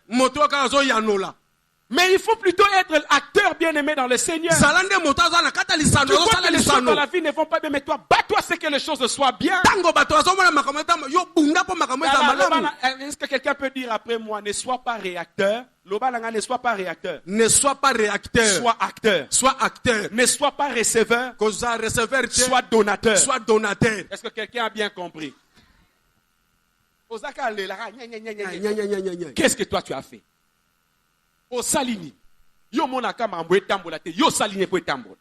Mais il faut plutôt être acteur bien-aimé dans le Seigneur. Tu vois que les choses dans la vie ne vont pas bien, mais toi, bats-toi c'est que les choses soient bien. Est-ce que quelqu'un peut dire après moi, ne sois pas réacteur? Ne sois pas réacteur. Ne sois pas réacteur. Sois acteur. Sois acteur. Ne sois pas receveur. Sois donateur. Sois donateur. Est-ce que quelqu'un a bien compris? Qu'est-ce que toi tu as fait? Au salini. Yo monaka mambo etambola te. Yo salini po etambola.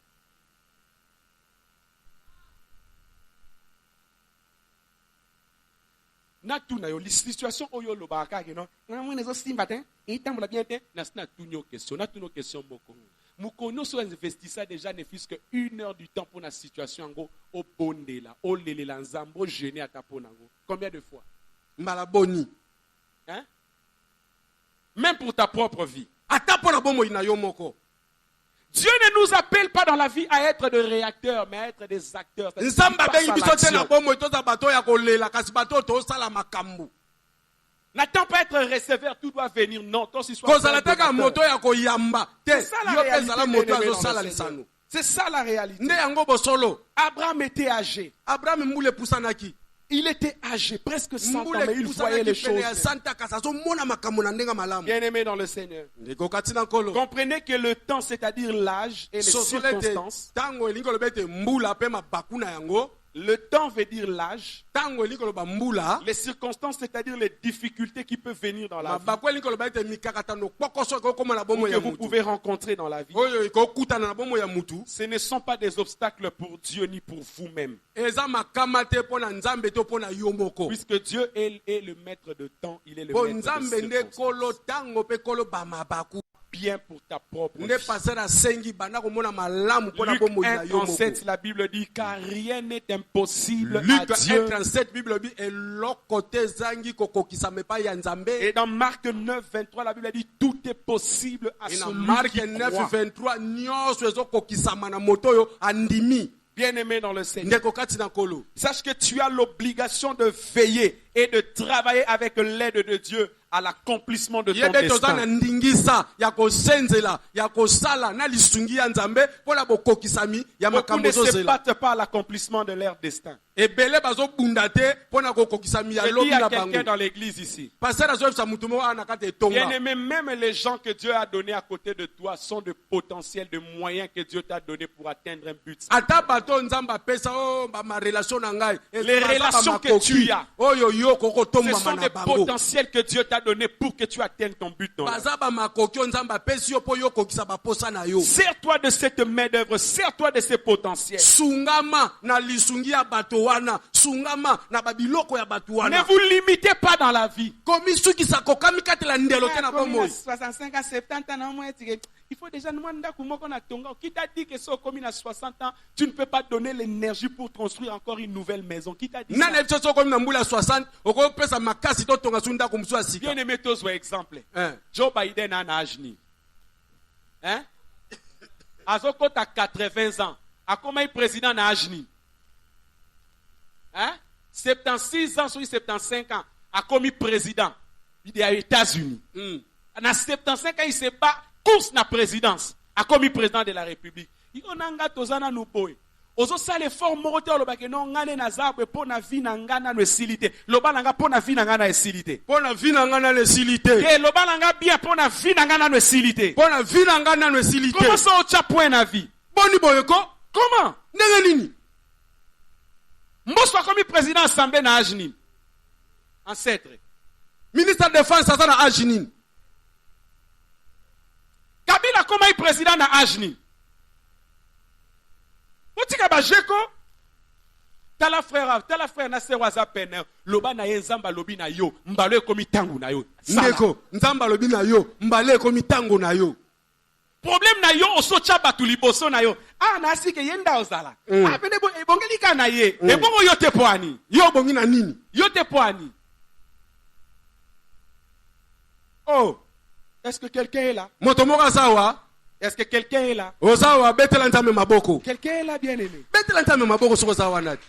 Na tuna yo situation oyo lobaka ke non. Na mwana zo simba te. Etambola bien te. Na sina tunyo question. Na tunyo question boko. Mukono so investissa déjà ne fût-ce que 1 heure du temps pour la situation ngo au bondela, au lelela nzambo jeûner à taponango. Combien de fois? Malaboni. Hein? Même pour ta propre vie. Dieu ne nous appelle pas dans la vie à être des réacteurs, mais à être des acteurs. N'attends pas être receveur, tout doit venir. Non, toi si sois. C'est ça la réalité. Abraham était âgé. Il était âgé, presque 100 ans, mais il voyait les choses. Bien-aimé dans le Seigneur. Comprenez que le temps, c'est-à-dire l'âge et les circonstances. Le temps veut dire l'âge. Les circonstances, c'est-à-dire les difficultés qui peuvent venir dans la vie. Que vous pouvez rencontrer dans la vie. Ce ne sont pas des obstacles pour Dieu ni pour vous-même. Puisque Dieu est le maître de temps, il est le maître de circonstances. Bien pour ta propre vie. Luc 1:37, la Bible dit car rien n'est impossible à Dieu. Et dans Marc 9:23, la Bible dit tout est possible à celui qui croit. Bien-aimé dans le Seigneur, sache que tu as l'obligation de veiller et de travailler avec l'aide de Dieu à l'accomplissement de ton destin. Beaucoup ne se battent pas à l'accomplissement de leur destin. Je dis à quelqu'un dans l'église ici, bien-aimé, même les gens que Dieu a donnés à côté de toi sont de potentiels, de moyens que Dieu t'a donnés pour atteindre un but. Les relations que tu as, ce sont des potentiels que Dieu t'a donné pour que tu atteignes ton but dans la vie. Sers-toi de cette main d'œuvre, sers-toi de ces potentiels. Ne vous limitez pas dans la vie. 65 à 70 ans, il faut déjà demander qui t'a dit que si on commune à 60 ans, tu ne peux pas donner l'énergie pour construire encore une nouvelle maison. Qui t'a dit ça? Bien aimé, tous exemple. Joe Biden a un âge ni. Hein? Azoko a 80 ans. A combien président a âge ni? Hein? 76 ans, sur 75 ans. A commis président. Il est aux États-Unis. À 75 ans, il ne sait pas course na présidence. A commis président de la République. Il onanga tozana no boy. Ozo sale fort morote lo bake no ngane na zabwe pona vi na ngana no esilite. Loba nanga pona vi na ngana esilite. Pona vi na ngana esilite. Ke loba nanga bien pona vi na ngana no esilite. Pona vi na ngana no esilite. Comment ça au cha point na vie? Boni boyeko? Comment? Ndenge nini? Mboso comme président assemblée na ajni. Ancêtre. Ministre de défense ça na ajni. Kabila comme président na ajni. Otika ba jeko tala frère na se waza pene loba na ye nzamba lobi na yo mbalo ekomi tangu na yo ndeko nzamba lobi na yo mbalo ekomi tangu na yo problème na yo osocha batu liboso na yo na sike yenda ozala pene bongeli kana ye ebongo yo te poani yo bongi na nini yo te poani. Oh, est-ce que quelqu'un est là? Motomoka sawa. Est-ce que quelqu'un est là? Ozawa betela ntame maboko. Quelqu'un est là, bien-aimé? Betela ntame maboko soko sawa nati.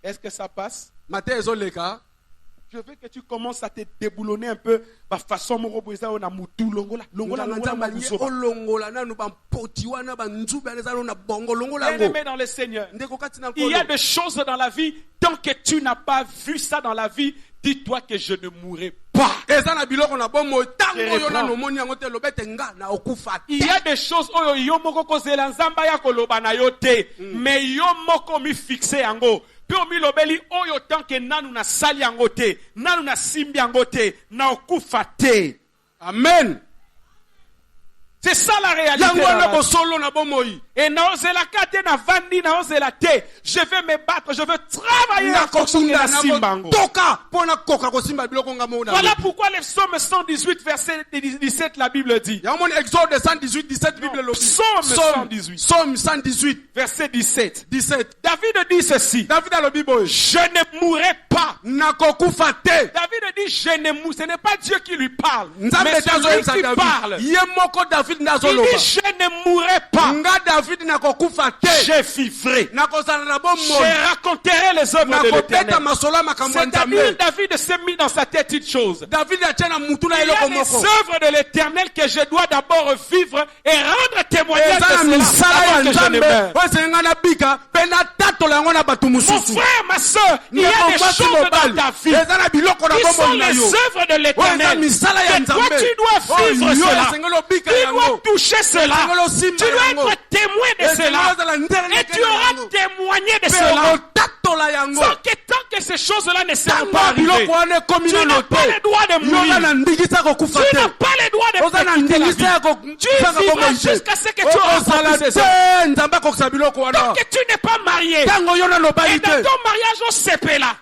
Est-ce que ça passe? Matezo leka. Je veux que tu commences à te déboulonner un peu ba façon mo roboza ona mutu longola nanu ba poti wana ba nzuba lezalo na bongo longola ngo. Bien-aimé dans le Seigneur. Il y a des choses dans la vie tant que tu n'as pas vu ça dans la vie, dis-toi que je ne mourrai pas. Il y a des choses yo moko kozela nzamba ya koloba na yo te mais yo moko mi fixé yango. Puis au milobeli oyo tant que nanu na sali yango te, nanu na simbi yango te, na okufa te. Amen. C'est ça la réalité. Et naozela kate na vandi naozela te. Je vais me battre, je veux travailler à fonction de la simbango. Voilà pourquoi le psaume 118 verset 17 la Bible dit. Exode 118 17 Bible le dit. Psaume 118 verset 17. David dit ceci. Je ne mourrai pas. David dit je ne mourrai. Ce n'est pas Dieu qui lui parle. Mais c'est lui qui parle. David il dit, je ne mourrai pas. Je vivrai. Je raconterai les œuvres de l'Éternel. C'est-à-dire, David s'est mis dans sa tête une chose. Il y a les œuvres de l'Éternel que je dois d'abord vivre et rendre témoignage de cela avant que je ne meure. Mon frère, ma soeur, il y a des choses dans ta vie qui sont les œuvres de l'Éternel. Et toi, tu dois vivre cela. Tu dois toucher cela. Tu dois être témoin de cela. Et tu auras témoigné de cela. Tant que ces choses-là ne seront pas arrivées, tu n'as pas le droit de mourir. Tu n'as pas le droit de quitter la vie. Tu vivras jusqu'à ce que tu auras accompli ces œuvres. Tant que tu n'es pas marié, et dans ton mariage au sepela,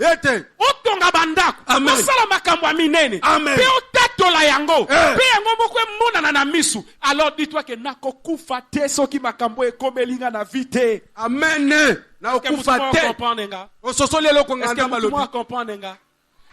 otonga bandako, osala makambo ya minene, pe otatola yango, pe yango moko emonana na misu. Alors dis-toi que nakokufa te soki makambo ekomelinga na vie te. Amen. Nakokufa te. Ososoli eloko nganda malobi.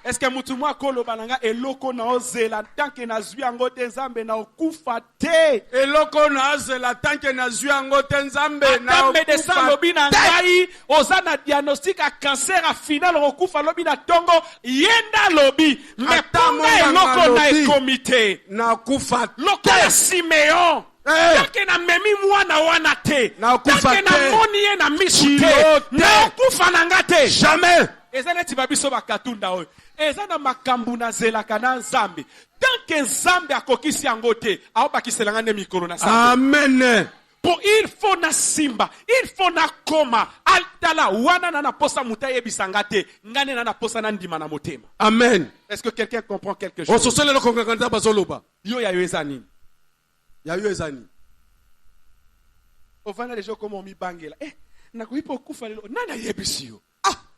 Est-ce que mutumwa koloba nanga eloko na ozela tanke na zwi yango te nzambe na okufa te. Eloko na ozela tanke na zwi yango te nzambe na okufa te. Médecin lobi na ngai oza na diagnostic a cancer a final okufa lobi na tongo yenda lobi mais ponga eloko na ekomite na okufa te. Loko ya Simeon. Tanke na memi mwana wana te. Tanke na moni ye na misu te. Na okufa na nga te. Jamais. Ezana tibabiso bakatunda oyo. Ezana makambu na zelaka na nzambe. Tant que nzambe akokisi yango te, aobakisela ngane mikolo na nzambe. Amen. Pour il faut na simba, il faut na koma. Altala wana na posa mutaye bisangate, ngane na posa na ndima na motema. Amen. Est-ce que quelqu'un comprend quelque chose? Ososele lo kongakanta bazoloba. Yo ya yezani. Ya yezani. Ovana les gens comme on mi bangela. Nakoipo kufa lelo. Nana yebisio.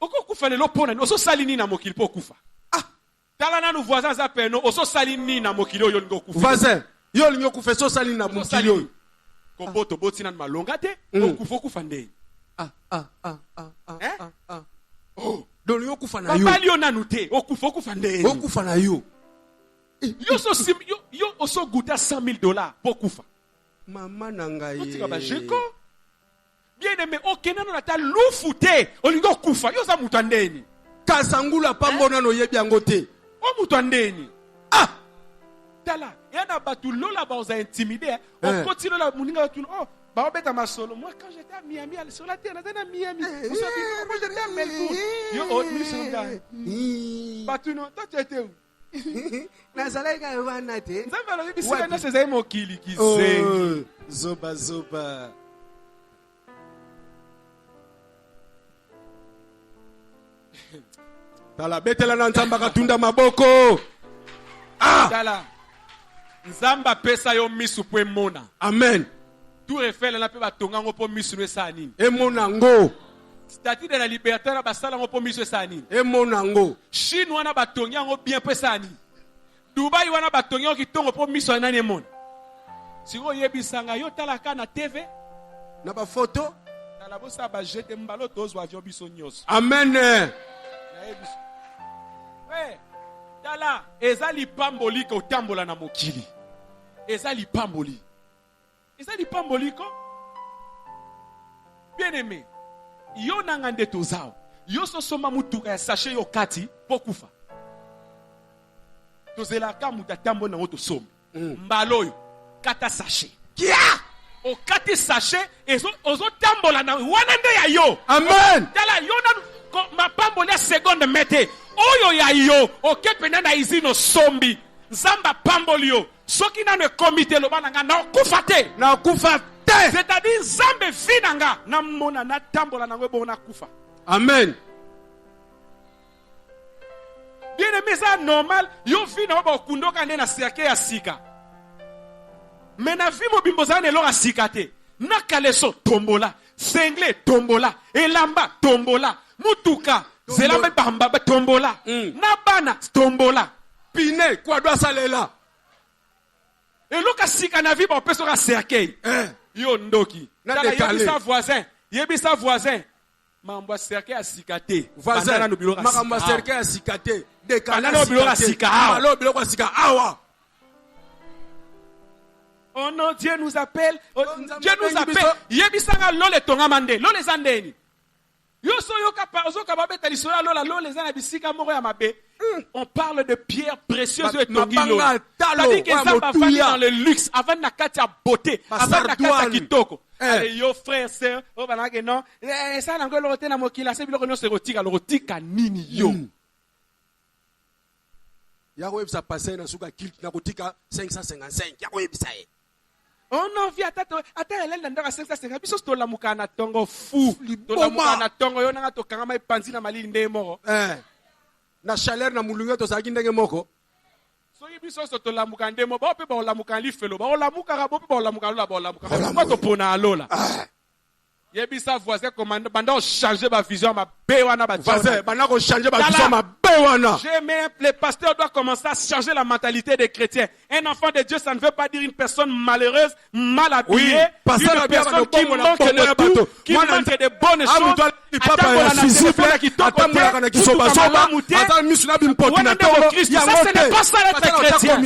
Oko kufa lelo pona oso salini na mokili po kufa. Tala na nous voisins za peno oso salini na mokili yo ngo kufa. Voisin, yo lingo kufa so salini na mokili yo. Komboto botina na malonga te, okufa kufa ndeni. Oh, donc yo kufa na yo. Papa lio nanu te, okufa kufa ndeni. Okufa na yo. Yo so yo oso guta $100,000 po kufa. Mama na ngai. Otika ba jeko. Bien aimé, okena na ta lufu te, olingo kufa, yo za mutu ndeni. Kasangula pambona no yebi yango te. O mutu ndeni. Tala, yana batu lola ba oza intimider, on continue la muninga tu ba obeta masolo. Moi quand j'étais à Miami, sur la terre, à Miami, moi j'étais à Melbourne. Yo misonga. Batu no, toi tu étais où? Nazaleka wana te. Nzamba lo bisika na sezai mokili kizengi. Zoba. Tala betela na nzamba katunda maboko. Tala. Nzamba pesa yo misu po emona. Amen. Tout refait na pe batonga ngo po misu no esani. Emona ngo. Statut de la liberté na basala ngo po misu esani. Emona ngo. Chine wana batonga ngo bien po esani. Dubai wana batonga ngo kitongo po misu nani emona. Siko yebisanga yo tala kana TV na ba photo tala bosa ba jete mbalo tozo avion biso nyos. Amen. Tala ezali pamboli ko tambola na mokili. Ezali pamboli ko. Bien aimé. Yo nangande tozao. Yo so soma mutuka ya sachet yo kati pokufa. Tozela ka muta tambo na oto som. Mbalo yo kata sachet. Kia! O kati sachet ozo tambola na wana nde ya yo. Amen. Tala yo na mapamboli ya seconde mete. Oyo ya yo okepena na izino sombi nzamba pamboli yo soki nano komite lo bananga na okufa te c'est-à-dire nzambe vinanga na mona na tambola na ngwe na kufa. Amen. Bien aimé, ça normal yo vina ba okundoka nde na siake ya sika mais na vi mobimbo za ne lo ga sika te na kaleso tombola sengle tombola elamba tombola mutuka zelamba bamba tombola na bana tombola pine kwa doa salela eloka sika na vi ba peso ka cercueil yo ndoki na yebisa voisin mambo cercueil a sikate voisin na bilo ka mambo cercueil a sikate dekala na bilo ka sika malo bilo ka sika awa Oh non, Dieu nous appelle. Dieu nous appelle. Yebisanga lole tonga mande. Lole zandeni. On parle de pierres précieuses et tongilo. C'est-à-dire que ça va dans le luxe, avant la katia beauté, avant la katia kitoko. Allez, yo frère, sœur, oh voilà que non. Ça n'a pas l'autre na mokila, c'est biloko nyonso erotika, l'erotika nini yo. Yako ebisa passer na suka kilt na kotika 555. Yako ebisa e. On en vit ata elle ndanga 550 biso to la mukana tongo fou to la mukana tongo yo nanga to kanga mai panzi na malili nde moko na chaleur na mulunga to saki ndenge moko so biso to la mukande mo ba pe ba la mukali felo ba la mukara ba pe ba la mukala ba la mukala ba to pona alola yebisa voisin commande banda changer ba vision ma bewana ba voisin banda ko changer ba vision ma bewana. Les pasteurs doivent commencer à changer la mentalité des chrétiens. Un enfant de Dieu, ça ne veut pas dire une personne malheureuse, mal habillée, une personne qui manque de tout, qui manque de bonnes choses. Ça, ce n'est pas ça l'être chrétien.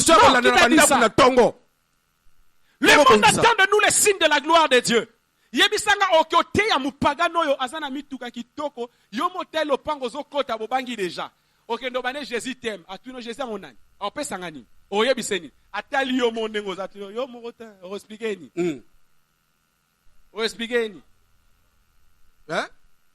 Le monde attend de nous les signes de la gloire de Dieu. Yebisanga okote ya mupagano yo azana mituka kitoko yo motel opango zo kota bobangi déjà. Ok, ndobane Jésus t'aime. Atuno Jésus monani. On peut sangani. Oyebiseni. Atali yo monengo zatino yo morota. On expliquer ni. On expliquer ni. Hein?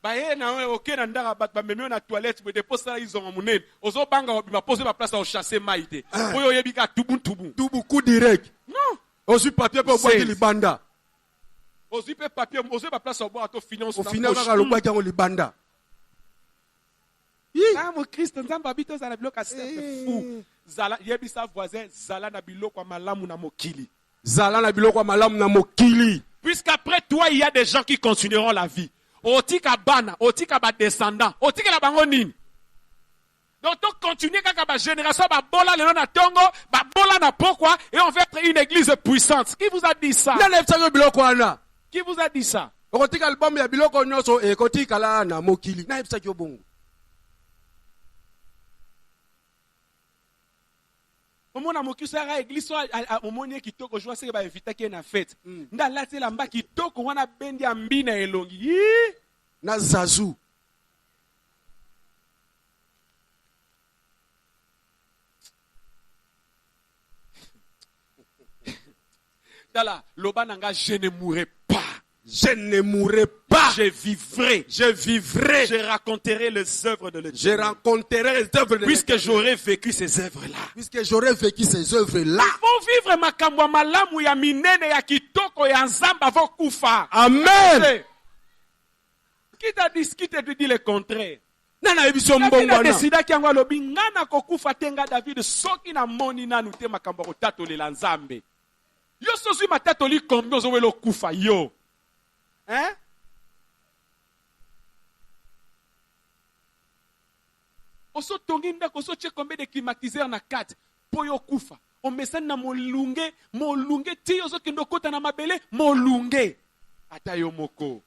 Ba ye na we ok na ndaka bat ba memio na toilette me dépose ça ils ont monene. Ozo banga ba poser ma place au chasser maïté. Oyo yebika tubu. Tubu coup direct. Non. Ozu papier pour boire libanda. Ozu papier, ozu ba place au boire to finance. Au final ba lo boire kango libanda. Ah mon Christ, nzamba habito za na biloko c'est fou. Zala yebisa voisin zala na biloko malamu na mokili. Zala na biloko malamu na mokili. Puisqu'après toi il y a des gens qui continueront la vie. Otika bana, otika ba descendants, otika la bango nini. Donc on continue kaka ba génération ba bola le na tongo, ba bola na pourquoi et on va être une église puissante. Qui vous a dit ça? Qui vous a dit ça? Otika album ya biloko nyoso e kotika la na mokili. Na ebisa kyo bongo. Omona mokisara église omoni kitoko joa seke ba invita ke na fête. Nda lati la mba kitoko wana bendi ya mbina elongi. Na zazu. Dala loba nanga je ne mourrai pas. Je ne mourrai pas. Je vivrai. Je vivrai. Je raconterai les œuvres de Dieu. Je raconterai les œuvres de Puisque j'aurai vécu ces œuvres-là. Puisque j'aurai vécu ces œuvres-là. Il faut vivre makambo malamu ya minene ya kitoko ya nzamba vo kufa. Amen. Qui t'a dit le contraire? Nana ebiso mbongwana. Décida ki yango lobi ngana kokufa tenga David soki na moni nanu te makambo ko tatolela nzambe. Yo sosi matatoli combien zo welo kufa yo. Hein? Oso tonginda koso che combien de climatiseurs na 4 poyo kufa. O mesana na molunge ti oso kendo kota na mabele molunge. Ata yo moko.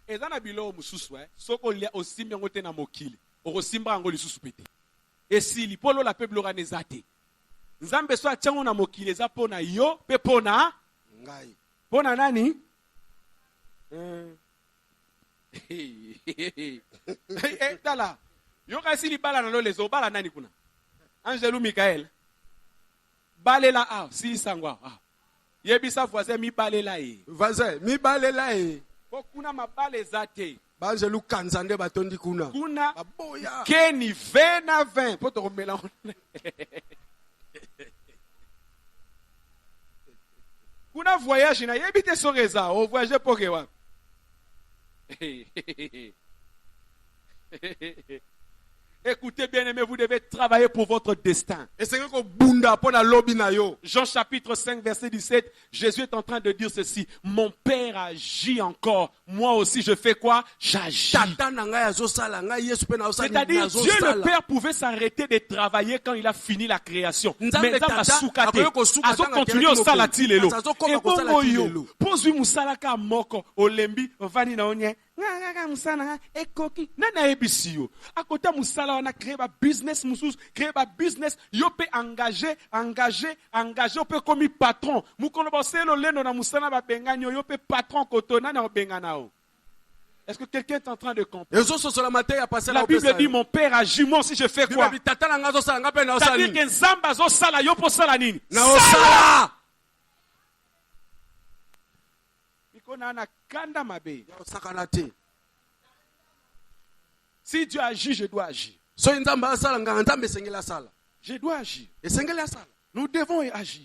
Ezana bilo mususu soko lia osimbi yango te na mokili. Okosimba yango lisusu pete. Esili polo la peuple organizate. Nzambe so atyango na mokili eza pona yo pe pona ngai. Pona nani? Tala. Yo kasi li bala na lo lezo bala nani kuna? Angelou Michael. Balela si sangwa. Yebisa voisin mi balela e. Voisin mi balela e. Kuna mabale zate. Banjelou kanzande batondi kuna. Kuna aboya. Keni 20 na 20 poto komela. Kuna voyage na yebite soreza, o voyage pokewa. Écoutez bien aimé, vous devez travailler pour votre destin. Jean chapitre 5 verset 17, Jésus est en train de dire ceci. Mon Père agit encore. Moi aussi je fais quoi? J'agis. C'est-à-dire Dieu le Père pouvait s'arrêter de travailler quand il a fini la création. Mais dans la soukate, azo continue au salati lelo. Et bongo yo, pose musala ka moko, olembi, vani na onye. musala ekoki nana ebisio akota musala wana créer ba business mususu créer ba business yo pe engagé yo pe comme patron mukolo boselo leno na musala ba bengani yo pe patron kotona na benganao. Est-ce que quelqu'un est en train de comprendre? La Bible dit mon père agit, moi si je fais quoi? C'est-à-dire que Nzamba zo sala yo po sala nini? Sala! Si Dieu agit, je dois agir. Je dois agir. Nous devons agir.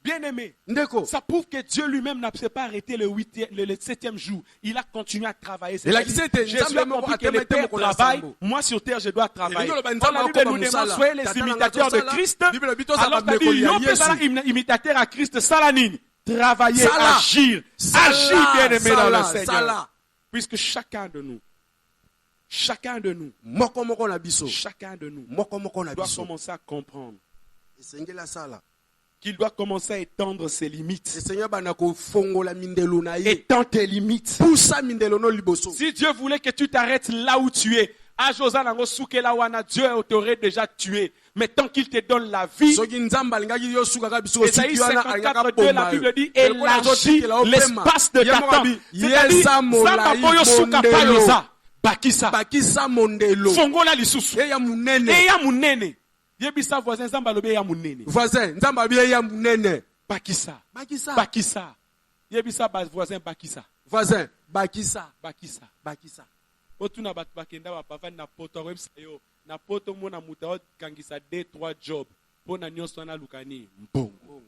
Bien-aimé, ça prouve que Dieu lui-même n'a pas arrêté le 7e jour. Il a continué à travailler. Jésus a compris que le Père travaille. Moi sur terre, je dois travailler. Quand la Bible nous demande soyez les imitateurs de Christ, alors tu dit, yo pe imitateur à Christ, salanine. Travailler, agir, bien-aimé dans le Seigneur. Puisque chacun de nous doit commencer à comprendre qu'il doit commencer à étendre ses limites. Étends tes limites. Si Dieu voulait que tu t'arrêtes là où tu es, Dieu t'aurait déjà tué. Mais tant qu'il te donne la vie, Ésaïe 54:2, la Bible dit élargis l'espace de ta tente. C'est-à-dire, Bakisa mondelo. Fongola lisusu. Eya munene. Yebisa voisin nzamba lobe ya munene. Voisin nzamba bia ya munene. Bakisa. Yebisa voisin bakisa. Voisin bakisa. Otuna bat bakenda ba bava na poto website yo. Na poto mona muta kangisa 2-3 job. Pona nyonso na lukani mbongo.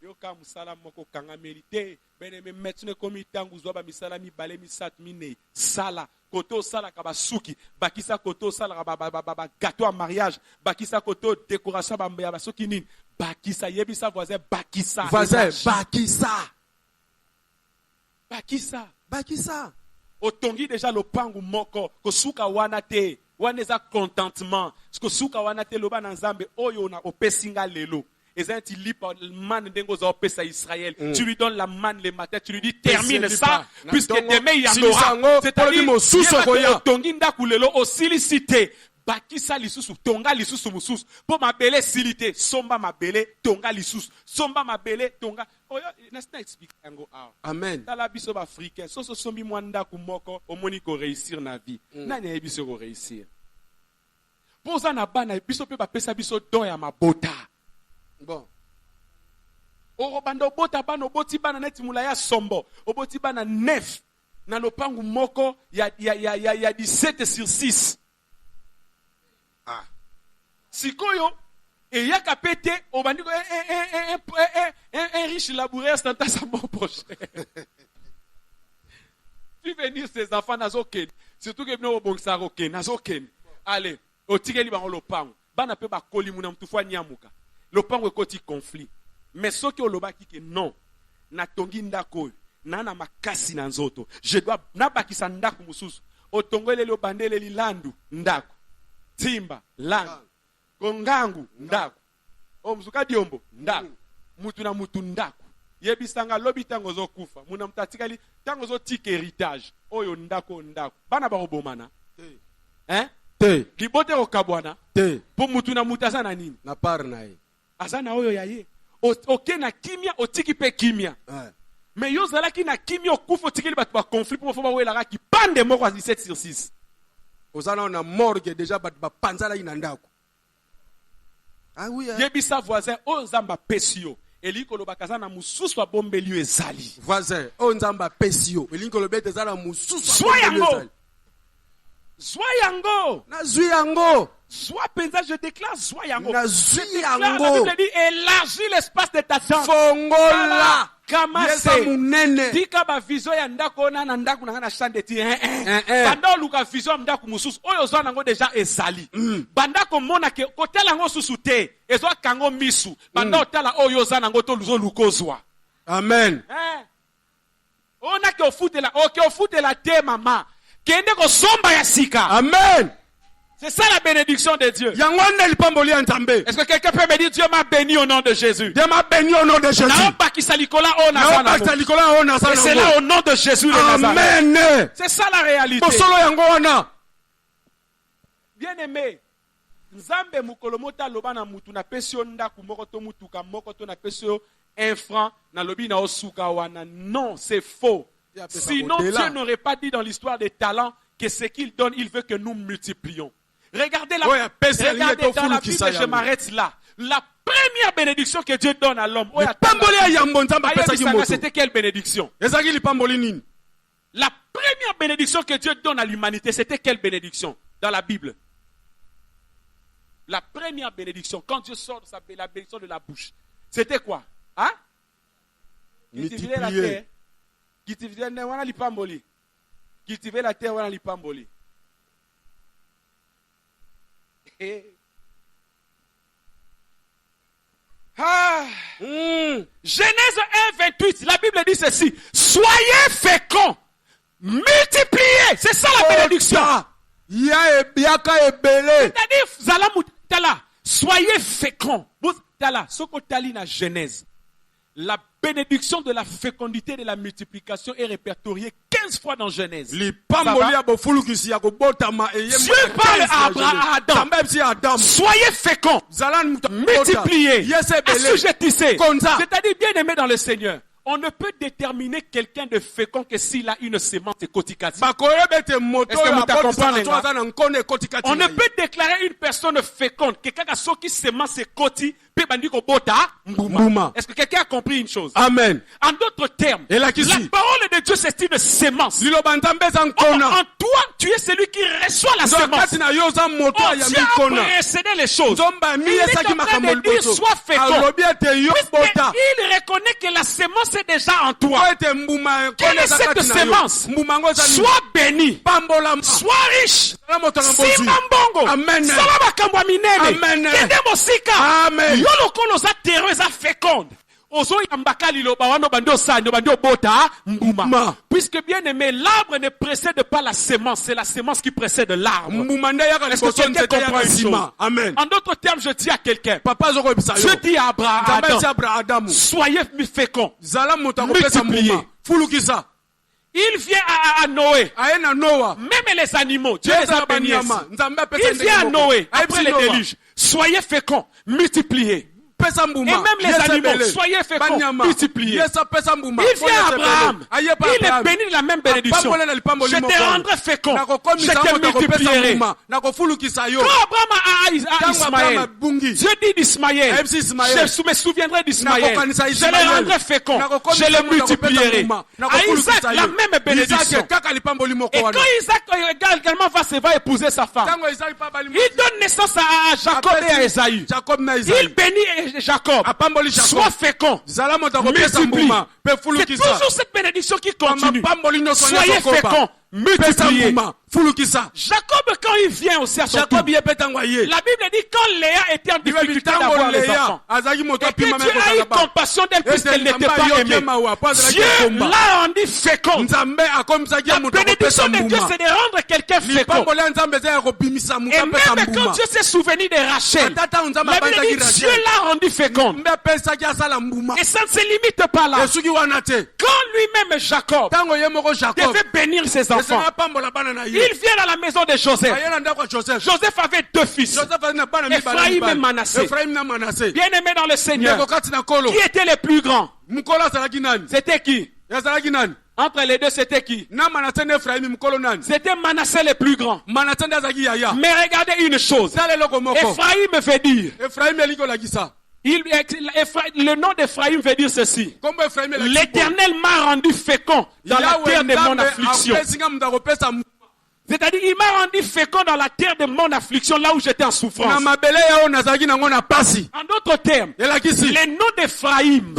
Yo ka musala moko kanga mérité. Beneme metune komi tangu zwa ba misala mi bale mi sat mine. Sala koto sala kabasuki bakisa koto sala ba gâteau à mariage bakisa koto décoration ba basuki nini bakisa yebisa voisin bakisa otongi déjà lopangu moko kosuka wana te waneza contentement kosuka wana te loba na nzambe oyo na opesinga lelo. Tu lui donnes la manne le matin, tu lui dis termine ça, puisque demain il y en aura. C'est-à-dire, bakisa lisusu tonga lisusu mususu po mabele silite somba mabele tonga lisusu somba mabele tonga oyo nasta explique yango amen tala biso ba africain so sombi mwanda ku moko omoni ko réussir na vie nani ya biso ko réussir poza na bana biso pe ba pesa biso don ya mabota. Bon. Orobando bota bana oboti bana neti mulaya sombo oboti bana 9 na lopangu moko ya 17/6. Sikoyo et yaka pété obandiko un riche laboureur stanta sa mort prochain. Tu venir ces enfants nazoken surtout que bino bongsa roken nazoken. Allez, otikeli bango lopangu bana pe ba koli muna mtufwa nyamuka. Lopango ekoti conflit. Mais ce qui olobaki que non, na tongi ndako na makasi na nzoto. Je dois na bakisa ndako mususu. Otongole lo bandele lilandu ndako. Timba landu. Kongangu ndako. O mzuka diombo ndako. Mutu na mutu ndako. Yebisanga lobi tango zo kufa. Muna mtatikali tango zo tik héritage. Oyo ndako. Bana ba obomana. Hein? Te. Libote okabwana. Te. Po mutu na mutu asana nini? Na par na ye. Azana oyo yaye. Oke na kimia otiki pe kimia. Mais yo zala ki na kimia okufa otiki ba conflit pour foma wela ki pande moko 17/6. Ozana na morgue déjà ba panzala ina ndako. Ah oui. Yebisa voisin o nzamba pesio. Eliko lo bakazana mususu wa bombeli ezali. Voisin o nzamba pesio. Eliko lo bete zala mususu wa bombeli ezali. Soyango. Na zuyango. Sois pensa, je déclare soyango. Na zuyango. La Bible dit élargis l'espace de ta tente. Fongola. Kamase. Tika ba vision ya ndako na ndako na chambre ti. Banda luka vision ndako mususu. Oyo zo nango déjà ezali. Banda ko mona ke kotela ngo susu te. Ezo kango misu. Banda otala oyo zo nango to luzo lukozwa. Amen. Ona ke ofutela te mama. Kende ko somba ya sika. Amen. C'est ça la bénédiction de Dieu. Est-ce que quelqu'un peut me dire Dieu m'a béni au nom de Jésus? Dieu m'a béni au nom de Jésus. Et c'est là au nom de Jésus de Nazareth. Amen. C'est ça la réalité. Bien aimé, Nzambe mukolomota loba na mutu na pesio ndaku moko to mutuka moko to na pesio 1 franc na lobi na osuka wana. Non, c'est faux. Sinon Dieu n'aurait pas dit dans l'histoire des talents que ce qu'il donne, il veut que nous multiplions. Regardez regardez dans la Bible, je m'arrête là. La première bénédiction que Dieu donne à l'homme. C'était quelle bénédiction? La première bénédiction que Dieu donne à l'humanité, c'était quelle bénédiction dans la Bible? La première bénédiction, quand Dieu sort de la bénédiction de la bouche, c'était quoi? Hein? Cultiver la terre. Cultiver la terre, wana lipamboli. Genèse 1:28, la Bible dit ceci: soyez féconds, multipliez. C'est ça la bénédiction. C'est-à-dire, soyez féconds. Na Genèse. La bénédiction de la fécondité et de la multiplication est répertoriée 15 fois dans Genèse. Dieu parle à Adam. Soyez féconds, multipliez, assujettissez. C'est-à-dire bien aimé dans le Seigneur. On ne peut déterminer quelqu'un de fécond que s'il a une sémence kotikati. Est-ce que vous comprenez? On ne peut déclarer une personne féconde quelqu'un qui sémence koti. Est-ce que quelqu'un a compris une chose? Amen. En d'autres termes, la parole de Dieu c'est une sémence. En toi, tu es celui qui reçoit la sémence. Dieu a précédé les choses. Il est en train de dire sois fécond. Il reconnaît que la sémence est déjà en toi. Quelle est cette sémence? Sois béni. Sois riche. Simambongo. Amen. Amen. Puisque bien aimé, l'arbre ne précède pas la sémence, c'est la sémence qui précède l'arbre. Est-ce que quelqu'un comprend une chose? Amen. En d'autres termes, je dis à quelqu'un, je dis à Abraham, soyez féconds, multipliez. Il vient à Noé. Même les animaux, Dieu les a bénis. Il vient à Noé après le déluge. Soyez féconds, multipliez. Et même les animaux, soyez féconds, multipliez. Il vient à Abraham. Il est béni de la même bénédiction. Je te rendrai fécond. Je te multiplierai. Quand Abraham a Ismaël, Dieu dit d'Ismaël, je me souviendrai d'Ismaël. Je le rendrai fécond. Je le multiplierai. À Isaac, la même bénédiction. Et quand Isaac également va épouser sa femme, il donne naissance à Jacob et à Esaü. Il bénit Jacob, sois fécond, multiplie. C'est toujours cette bénédiction qui continue. Soyez fécond, multipliez. Jacob, quand il vient aussi à son tour, la Bible dit quand Léa était en difficulté d'avoir les enfants, et que Dieu a eu compassion d'elle puisqu'elle n'était pas aimée, Dieu l'a rendu fécond. La bénédiction de Dieu, c'est de rendre quelqu'un fécond. Et même quand Dieu s'est souvenu de Rachel, la Bible dit Dieu l'a rendu fécond. Et ça ne se limite pas là. Quand lui-même Jacob devait bénir ses enfants, il vient à la maison de Joseph. Joseph avait 2 fils, Ephraïm et Manassé. Bien aimé dans le Seigneur, qui était le plus grand? C'était qui? Entre les deux, c'était qui? C'était Manassé le plus grand. Mais regardez une chose, Ephraïm veut dire, le nom d'Ephraïm veut dire ceci: l'Éternel m'a rendu fécond dans la terre de mon affliction. C'est-à-dire, il m'a rendu fécond dans la terre de mon affliction, là où j'étais en souffrance. En d'autres termes, le nom d'Ephraïm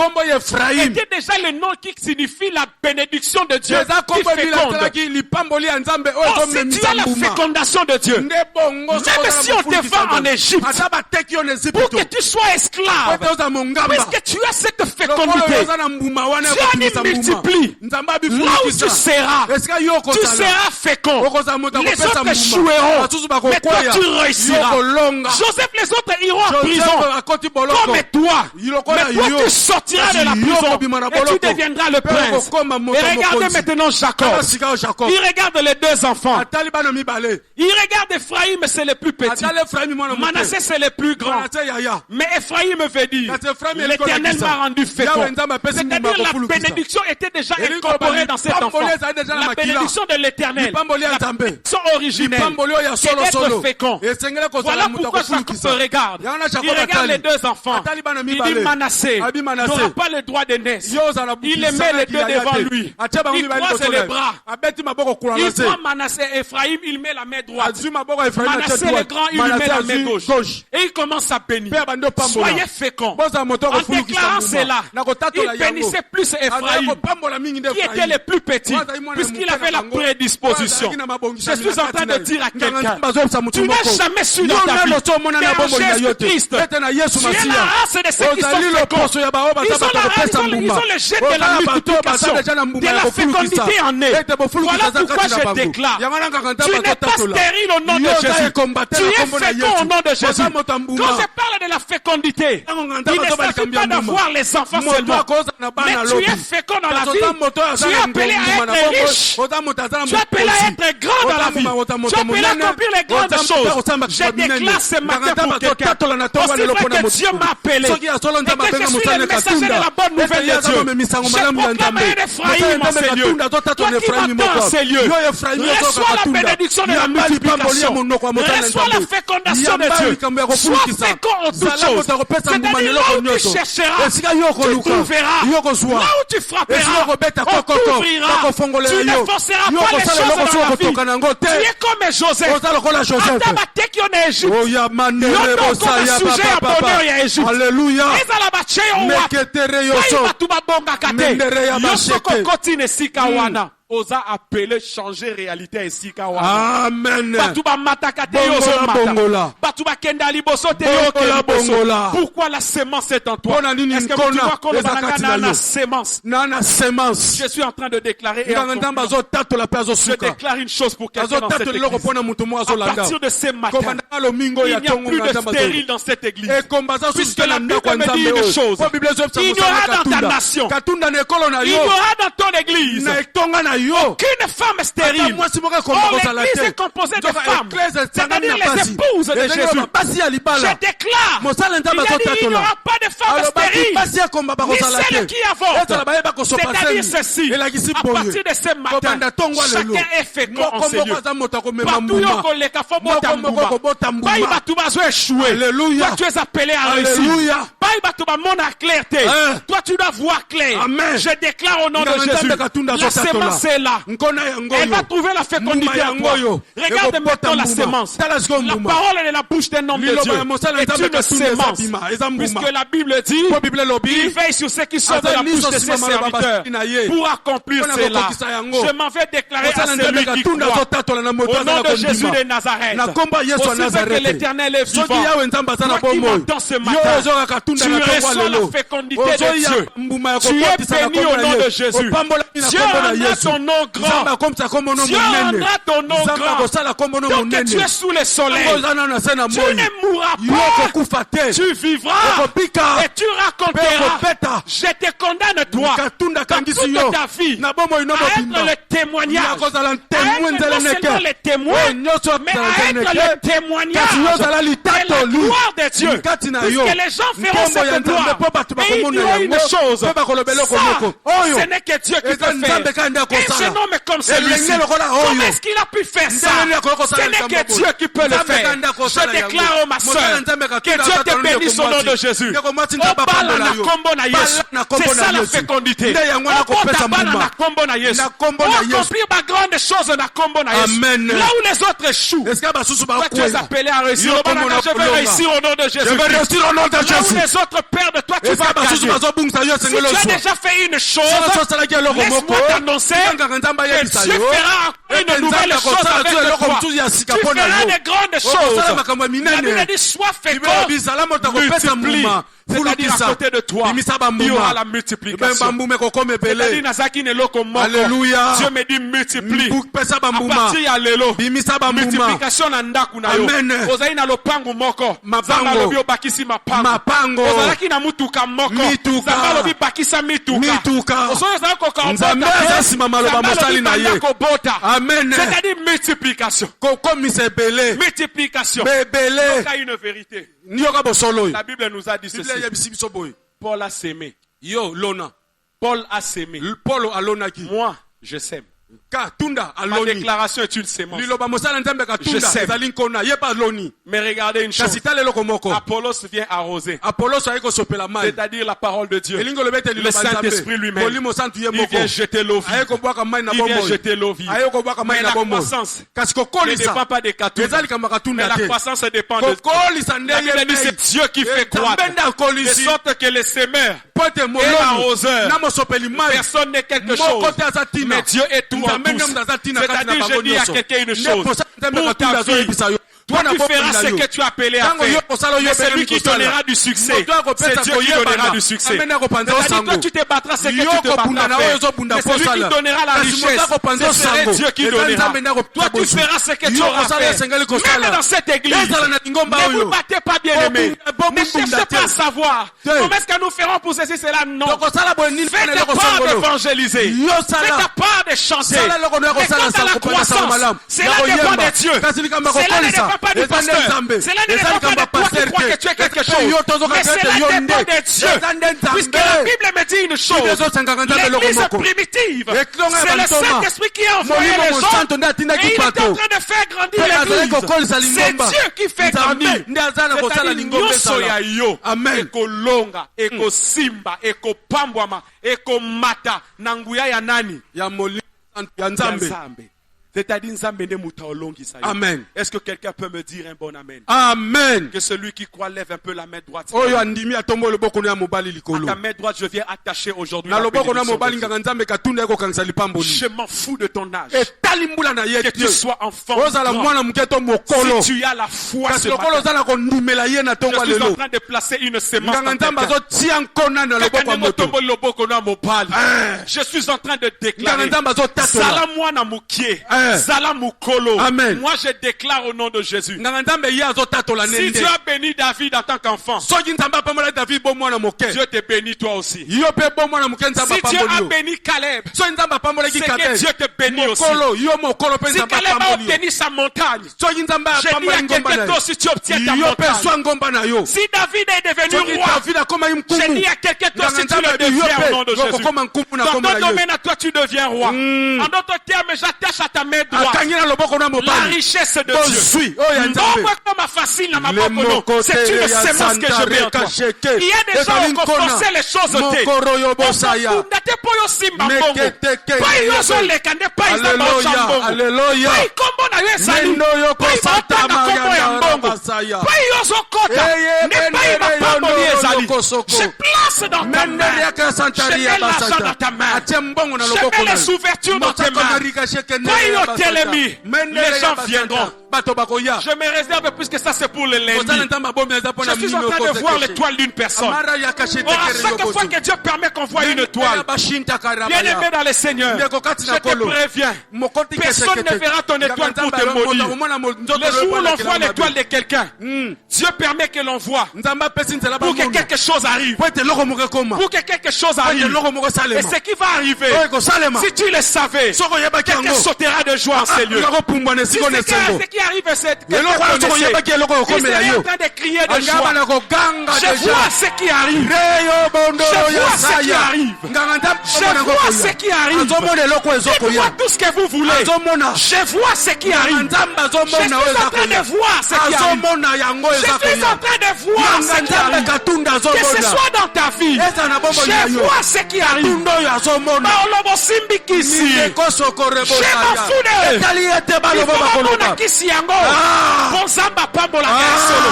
était déjà le nom qui signifie la bénédiction de Dieu qui féconde. Oh, si tu as la fécondation de Dieu, même si on te vend en Égypte pour que tu sois esclave, puisque tu as cette fécondité, Dieu multiplie. Là où tu seras fécond. Les autres échoueront. Mais toi, tu réussiras. Joseph, les autres iront en prison. Comme toi. Mais toi, tu sortiras de la prison. Et tu deviendras le prince. Et regardez maintenant Jacob. Il regarde les deux enfants. Il regarde Ephraïm, c'est le plus petit. Manassé, c'est le plus grand. Mais Ephraïm veut dire, l'Éternel m'a rendu fécond. C'est-à-dire la bénédiction était déjà incorporée dans cet enfant. La bénédiction de l'Éternel, la bénédiction originelle, c'est d'être fécond. Voilà pourquoi Jacob se regarde. Il regarde les deux enfants. Il dit Manassé n'aura pas le droit de naître. Il les met les deux devant lui. Il croise les bras. Il prend Manassé et Ephraïm, il met la main droite. Manassé le grand, il lui met la main gauche. Et il commence à bénir. Soyez féconds. En déclarant cela, il bénissait plus Ephraïm, qui était le plus petit, puisqu'il avait la prédisposition. Je suis en train de dire à quelqu'un, tu n'as jamais su dans ta vie que Jésus-Christ, tu es la race de ceux qui sont féconds. Ils ont le jet de la multiplication, de la fécondité en eux. Voilà pourquoi je déclare, tu n'es pas stérile au nom de Jésus. Tu es fécond au nom de Jésus. Quand je parle de la fécondité, il ne s'agit pas d'avoir les enfants seulement, mais tu es fécond dans la vie. Tu es appelé à être riche. Tu es appelé à être grand dans la vie. Tu es appelé à accomplir les grandes choses. Je déclare ce matin pour quelqu'un, aussi vrai que Dieu m'a appelé, et que je suis le messager de la bonne nouvelle de Dieu. Je proclame un Ephraïm en ces lieux. Toi qui m'attends en ces lieux, reçois la bénédiction de la multiplication. Reçois la fécondation de Dieu. Sois fécond en toutes choses. C'est-à-dire là où tu chercheras, tu trouveras. Là où tu frapperas, on t'ouvrira. Tu ne forceras pas les choses dans la vie. Tu es comme Joseph. Atabate qui en Égypte. Yoto comme sujet à bonheur ya Égypte. Alléluia. Ezala bache yo wa. Batu babonga kate. Yoso kokoti ne sika wana. Osa appelé changer réalité à Sikawa. Amen. Batuba matakate yoso mata. Batuba kenda liboso te yo. Pourquoi la sémence est en toi? Est-ce que tu vois qu'on a la sémence? Je suis en train de déclarer et je déclare une chose pour quelqu'un dans cette église. À partir de ce matin, il n'y a plus de stérile dans cette église. Puisque la Bible me dit une chose. Il y aura dans ta nation. Il y aura dans ton église. Aucune femme stérile. L'église est composée de femmes, c'est-à-dire les épouses de Jésus. Je déclare, il n'y aura pas de femmes stériles, ni celles qui avortent. C'est-à-dire ceci, à partir de ce matin, chacun est fécond en ces lieux. Partout yoko leka fo botambuba. Baï batuba zo échoué. Toi tu es appelé à réussir. Baï batuba mon à clarté. Toi tu dois voir clair. Je déclare au nom de Jésus, la sémence est là. Elle va trouver la fécondité en toi. Regarde maintenant la sémence. La parole est de la bouche d'un homme de Dieu. Et une sémence. Puisque la Bible dit, il veille sur ceux qui sortent de la bouche de ses serviteurs pour accomplir cela. Je m'en vais déclarer à celui qui croit au nom de Jésus de Nazareth. Aussi vrai que l'Éternel est vivant. Toi qui m'entends ce matin, tu reçois la fécondité de Dieu. Tu es béni au nom de Jésus. Dieu rendra ton nom grand. Dieu rendra ton nom grand. Donc que tu es sous le soleil, tu ne mourras pas. Tu vivras et tu raconteras. Je te condamne toi dans toute ta vie à être le témoignage, à être non seulement le témoin, mais à être le témoignage de la gloire de Dieu. Puisque les gens feront cette gloire, mais ils diront une chose, ça, ce n'est que Dieu qui peut faire. Et ce nom est comme celui-ci. Comment est-ce qu'il a pu faire ça? Ce n'est que Dieu qui peut le faire. Je déclare, oh ma soeur, que Dieu te bénisse au nom de Jésus. C'est ça la fécondité. Accomplir ma grande chose na kombo na Yesu. Là où les autres échouent, toi tu es appelé à réussir. Je vais réussir au nom de Jésus. Là où les autres perdent, toi tu vas gagner. Si tu as déjà fait une chose, laisse-moi t'annoncer que Dieu fera une nouvelle chose avec toi. Tu feras des grandes choses. La Bible dit sois fécond, multiplie. C'est-à-dire à côté de toi, il y aura la multiplication. Alléluia. Dieu me dit multiplie. À partir à l'élo, multiplication na ndaku na yo. Ozali na lopango moko. Zamba lobi obakisi mapango. Ozalaki na mutuka moko. Zamba lobi bakisa mituka. Osoyo zala koka Zamba lobi kobota. Amen. C'est-à-dire multiplication. Multiplication. Il y a une vérité. La Bible nous a dit ceci. Paul a sémé. Paul a sémé. Moi, je sème. Ma déclaration est une sémence. Je sème. Mais regardez une chose. Apollos vient arroser. C'est-à-dire la parole de Dieu. Le Saint-Esprit lui-même. Il vient jeter l'eau vive. Il vient jeter l'eau vive. Mais la croissance ne dépend pas des catholiques. Mais la croissance dépend de Dieu. La Bible dit c'est Dieu qui fait croître. De sorte que les semeurs et l'arroseur, personne n'est quelque chose. Mais Dieu est tout en tous. C'est-à-dire, je dis à quelqu'un une chose. Pour ta vie, toi tu feras ce que tu as appelé à faire. Mais celui qui donnera du succès, c'est Dieu qui donnera du succès. C'est-à-dire, toi tu te battras ce que tu te battras faire. Mais celui qui donnera la richesse, ce serait Dieu qui donnera. Toi tu feras ce que tu auras fait. Même dans cette église, ne vous battez pas, bien aimés. Ne cherchez pas à savoir comment est-ce que nous ferons pour ceci, cela. Non. Faites ta part d'évangéliser. Faites ta part de chanter. Mais quant à la croissance, cela dépend de Dieu. Cela ne dépend pas du pasteur. Cela ne dépend pas de toi qui crois que tu es quelque chose. Mais cela dépend de Dieu. Puisque la Bible me dit une chose. L'église primitive, c'est le Saint-Esprit qui a envoyé les gens. Et il est en train de faire grandir l'église. C'est Dieu qui fait grandir. C'est-à-dire, nyonso ya yo, eko longa, eko simba, eko pambwama, eko mata, nanguya ya nani? Ya Nzambe. C'est-à-dire, Nzambe ne mutaolongi sa yo. Amen. Est-ce que quelqu'un peut me dire un bon amen? Amen. Que celui qui croit lève un peu la main droite. Oh yo andimi atombo loboko na mobali likolo. À ta main droite, je viens attacher aujourd'hui. Na loboko na mobali nganga Nzambe katunda eko kangisa lipamboli. Je m'en fous de ton âge. Et talimbula na yete. Que tu sois enfant. Ozala mwana muketo mokolo. Si tu as la foi ce matin. Je suis en train de placer une semence dans ta main. Je suis en train de déclarer. Zala mwana mukie. Zala mukolo. Amen. Moi je déclare au nom de Jésus. Si Dieu a béni David en tant qu'enfant, Dieu te bénit toi aussi. Si Dieu a béni Caleb, c'est que Dieu te bénit aussi. Si Caleb a obtenu sa montagne, je dis à quelqu'un d'autre si tu obtiens ta montagne. Si David est devenu roi, je dis à quelqu'un d'autre si tu le deviens au nom de Jésus. Dans ton domaine à toi tu deviens roi. En d'autres termes, j'attache à ta main droite la richesse de Dieu. C'est une sémence que je mets en toi. Il y a des gens qui ont forcé les choses. Je place dans ta main. Je mets l'argent dans ta main. Je mets les ouvertures dans tes mains. Les gens viendront. Je me réserve puisque ça c'est pour le lundi. Je suis en train de voir l'étoile d'une personne. Or, à chaque fois que Dieu permet qu'on voit une étoile, bien aimé dans le Seigneur, je te préviens, personne ne verra ton étoile pour te maudire. Le jour où l'on voit l'étoile de quelqu'un, Dieu permet que l'on voit pour que quelque chose arrive. Pour que quelque chose arrive. Et ce qui va arriver, si tu le savais, quelqu'un sautera de joie en ces lieux. Si ce qui arrive, c'est que quelqu'un connaissait. Il serait en train de crier de joie. Je vois ce qui arrive. Je vois ce qui arrive. Je vois ce qui arrive. Dites-moi tout ce que vous voulez. Je vois ce qui arrive. Je suis en train de voir ce qui arrive. Je suis en train de voir ce qui arrive. Que ce soit dans ta vie. Je vois ce qui arrive. Je m'en fous d'eux. Il faut qu'on akisi yango. Bonzamba pambola gasolo.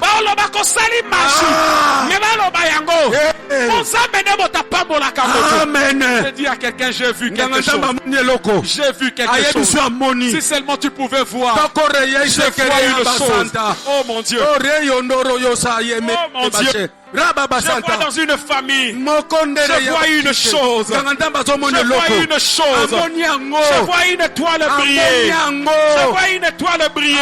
Baoloba kosali magie. Amen. Je dis à quelqu'un, j'ai vu quelque chose. J'ai vu quelque chose. Si seulement tu pouvais voir. Je vois une chose. Oh mon Dieu. Oh mon Dieu. Je vois dans une famille. Je vois une chose. Je vois une chose. Je vois une étoile briller. Je vois une étoile briller.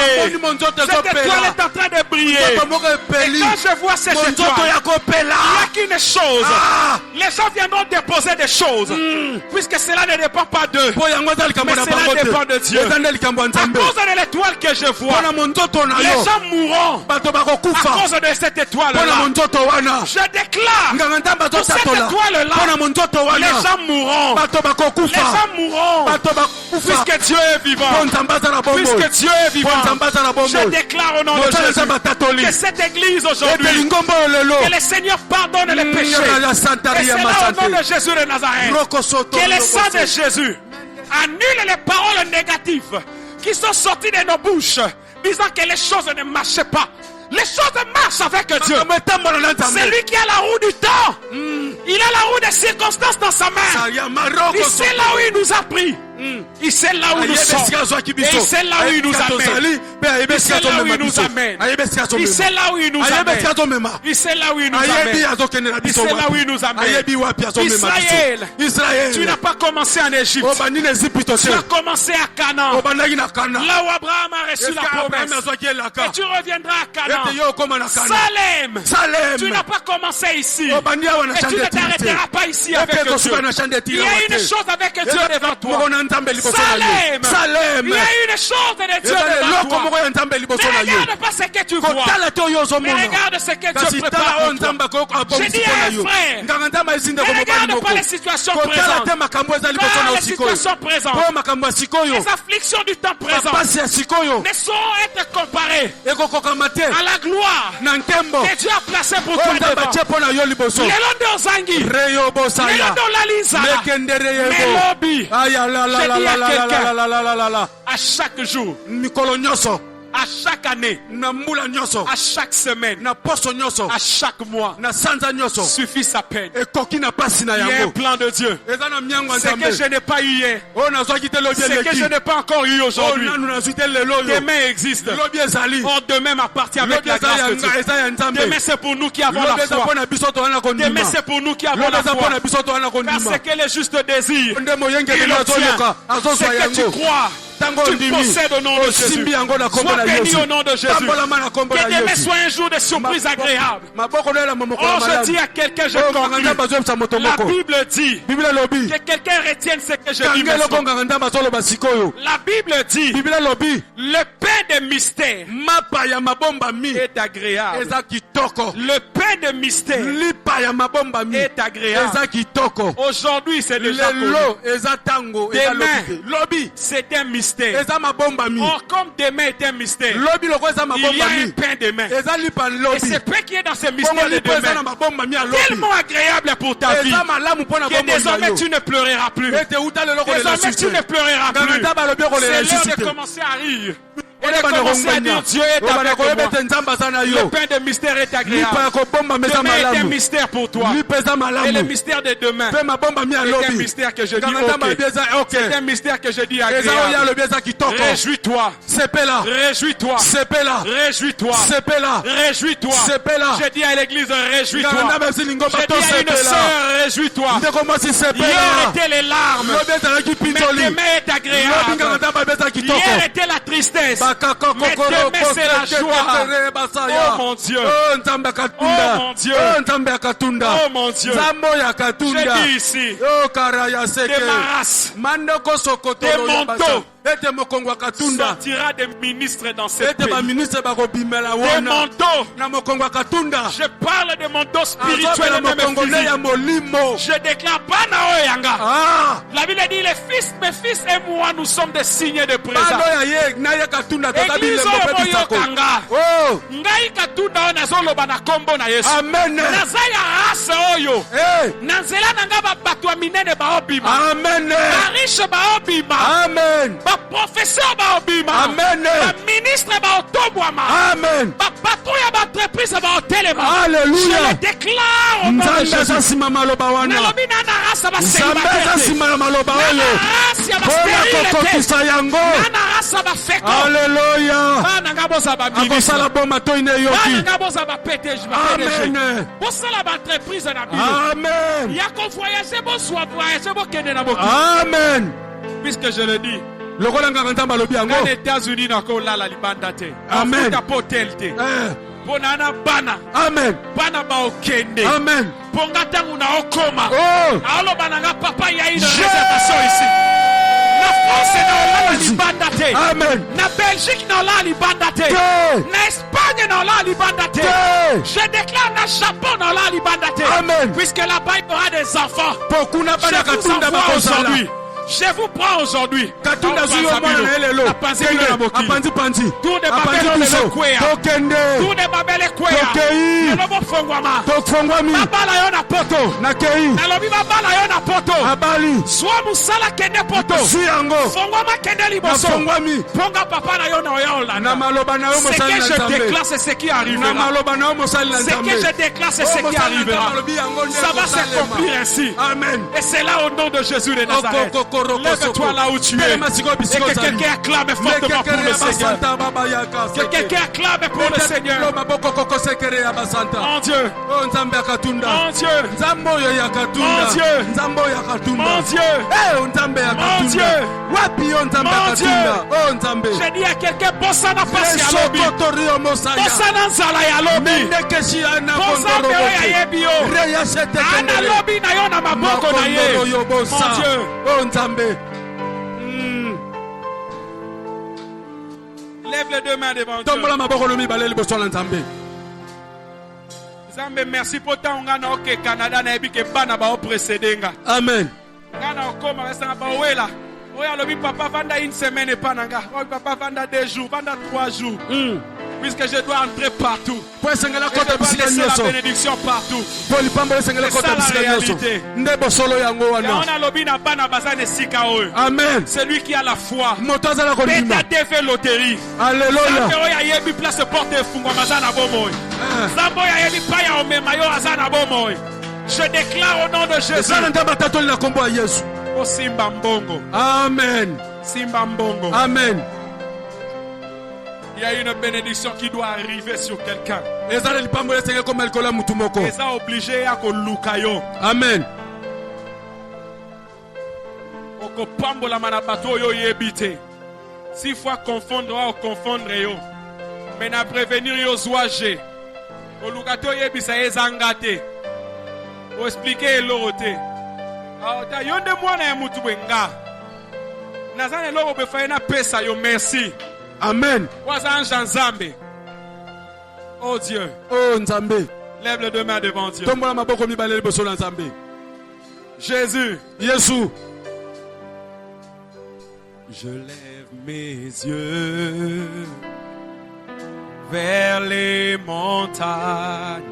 Cette étoile est en train de briller. Et quand je vois cette étoile, il n'y a qu'une chose. Les gens viendront déposer des choses. Puisque cela ne dépend pas d'eux. Mais cela dépend de Dieu. À cause de l'étoile que je vois, les gens mourront. À cause de cette étoile-là. Je déclare pour cette étoile-là, les gens mourront. Les gens mourront. Puisque Dieu est vivant. Puisque Dieu est vivant. Je déclare au nom de Jésus que cette église aujourd'hui, que le Seigneur pardonne les péchés. Et c'est là au nom de Jésus de Nazareth que le sang de Jésus annule les paroles négatives qui sont sorties de nos bouches, disant que les choses ne marchaient pas. Les choses marchent avec Dieu. C'est lui qui a la roue du temps. Il a la roue des circonstances dans sa main. Il sait là où il nous a pris. Il sait là où nous sommes. Et il sait là où il nous amène. Il sait là où il nous amène. Il sait là où il nous amène. Il sait là où il nous amène. Il sait là où il nous amène. Israël, tu n'as pas commencé en Égypte. Tu as commencé à Canaan. Là où Abraham a reçu la promesse. Et tu reviendras à Canaan. Salem, tu n'as pas commencé ici. Et tu ne t'arrêteras pas ici avec Dieu. Il y a une chose avec Dieu devant toi. Salem, il y a une chose de Dieu devant toi. Ne regarde pas ce que tu vois, mais regarde ce que Dieu prépare pour toi. Je dis à un frère, ne regarde pas les situations présentes, car les situations présentes, les afflictions du temps présent ne sauront être comparées à la gloire que Dieu a placée pour toi devant. Lelondo Zangi, Lelondo Lalizala, Melobi. Je dis à quelqu'un, à chaque jour, à chaque année, à chaque semaine, à chaque mois, suffit sa peine. Il y a un plan de Dieu. Ce que je n'ai pas eu hier, ce que je n'ai pas encore eu aujourd'hui, demain existe. Oh, demain m'appartient avec la grâce de Dieu. Demain c'est pour nous qui avons la foi. Demain c'est pour nous qui avons la foi. Car ce que les justes désirent, il obtient. Ce que tu crois, tu possèdes au nom de Jésus. Sois béni au nom de Jésus. Que demain soit un jour de surprise agréable. Oh, je dis à quelqu'un, je conclue. La Bible dit que quelqu'un retienne ce que je dis maintenant. La Bible dit le pain de mystère est agréable. Le pain de mystère est agréable. Aujourd'hui, c'est déjà connu. Demain, c'est un mystère. Or, comme demain est un mystère, il y a un pain demain. Et ce pain qui est dans ce mystère de demain, tellement agréable pour ta vie, que désormais tu ne pleureras plus. Désormais tu ne pleureras plus. C'est l'heure de commencer à rire. Et de commencer à dire Dieu est avec moi. Le pain de mystère est agréable. Demain est un mystère pour toi. Et le mystère de demain est un mystère que je dis ok. C'est un mystère que je dis agréable. Réjouis-toi. Réjouis-toi. Réjouis-toi. Réjouis-toi. Je dis à l'église, réjouis-toi. Je dis à une sœur, réjouis-toi. Hier étaient les larmes, mais demain est agréable. Hier était la tristesse, mais demain c'est la joie. Oh mon Dieu. Oh mon Dieu. Oh mon Dieu. Je dis ici, des maras, des manteaux sortira des ministres dans ce pays. Des manteaux. Je parle de manteaux spirituels et même physiques. Je déclare Bana Oyanga. La Bible dit mes fils et moi nous sommes des signes de présence. Église Oyoyokanga. Ngai katunda nazoloba na kombo na Yesu. Amen. Nazaya race oyo. Nanzela nanga bato minene baobima. Amen. Barishe baobima. Amen. ba professeur ba obima. Amen. Ba ministre ba otobwama. Amen. Ba patron ya ba entreprise ba otelema. Alléluia. Je le déclare au nom de Jésus. Nzambe maloba wana. Nalobi na rasa ba Nzambe célibataire. maloba oyo. Rasa ba Pona kokokisa yango. Na rasa ba feko. Alléluia. Bana ngabo za ba ministre. Akosala boma to ine yoki. Bana ngabo za ba PDG ba PDG. Amen. Bosala ba entreprise na bino. Amen. Ya ko voyager bo soit voyager bo kende na boki. Amen. Puisque je le dis. Lokola ngaka nzamba lobi yango. Les États-Unis na ko lala libanda te. Amen. Afrika potel te. Ponana bana. Amen. Bana ba okende. Amen. Ponga tangu na okoma. Oh. Aolo bana nga papa ya une réservation ici. Na France na lala libanda te. Amen. Na Belgique na lala libanda te. Na Espagne na lala libanda te. Je déclare na Japon na lala libanda te. Amen. Puisque là-bas il y aura des enfants. Pokuna bana katunda ba aujourd'hui. Je vous prends aujourd'hui. Katunda zuyo mwana na elelo. Apanzi panzi. Tout de Babel le kwea. Tokende. Tout de Babel le kwea. Tokei. Lobo fongwama. Tokfongwami. Babala yo na poto. Nakei. Nalobi babala yo na poto. Abali. Soa musala kende poto. Siyango. Fongwama kende liboso. Fongwami. Ponga papa na yo na oya na maloba na yo ce que je déclare c'est ce qui arrive. Na maloba na yo mosali na ce que je déclare c'est ce qui arrivera. Ça va s'accomplir ainsi. Amen. Et c'est là au nom de Jésus de Nazareth. Lève-toi là où tu es. Et que quelqu'un acclame fortement pour le Seigneur. Que quelqu'un acclame pour le Seigneur. Mon Dieu. Mon Dieu. Mon Dieu. Mon Dieu. Mon Dieu. Mon Dieu. J'ai dit à quelqu'un, Bossana passe à l'obi. Bossana nzala ya lobi. Bossana ya yebio. Ana lobi na yo na maboko na ye. Mon Dieu. Lève les deux mains devant Dieu. Zambe, merci pour tant ngana oke Canada na ebi ke bana ba précédé nga. Amen. Ngana okoma resta ba wela. Oya lobi papa vanda une semaine et pas nanga. Oya papa vanda 2 jours, vanda 3 jours. Puisque je dois entrer partout. Je dois laisser la bénédiction partout. C'est ça la réalité. Amen. C'est lui qui a la foi. Alléluia. Je déclare au nom de Jésus. Amen. Amen. Il y a une bénédiction qui doit arriver sur quelqu'un. Et ça obligé à lukayo. Amen. Okopambola manabato yo yebite. 6 fois confondre yo. Mais na prévenir yo zoaje. Olukato yebisa ezangate. O expliquer l'oroté. Ta yonde mwana ya mutu benga. Nazane loro befaye na pesa yo merci. Amen. Oh Dieu. Oh Nzambe. Lève les deux mains devant Dieu. Jésus. Jésus. Je lève mes yeux vers les montagnes.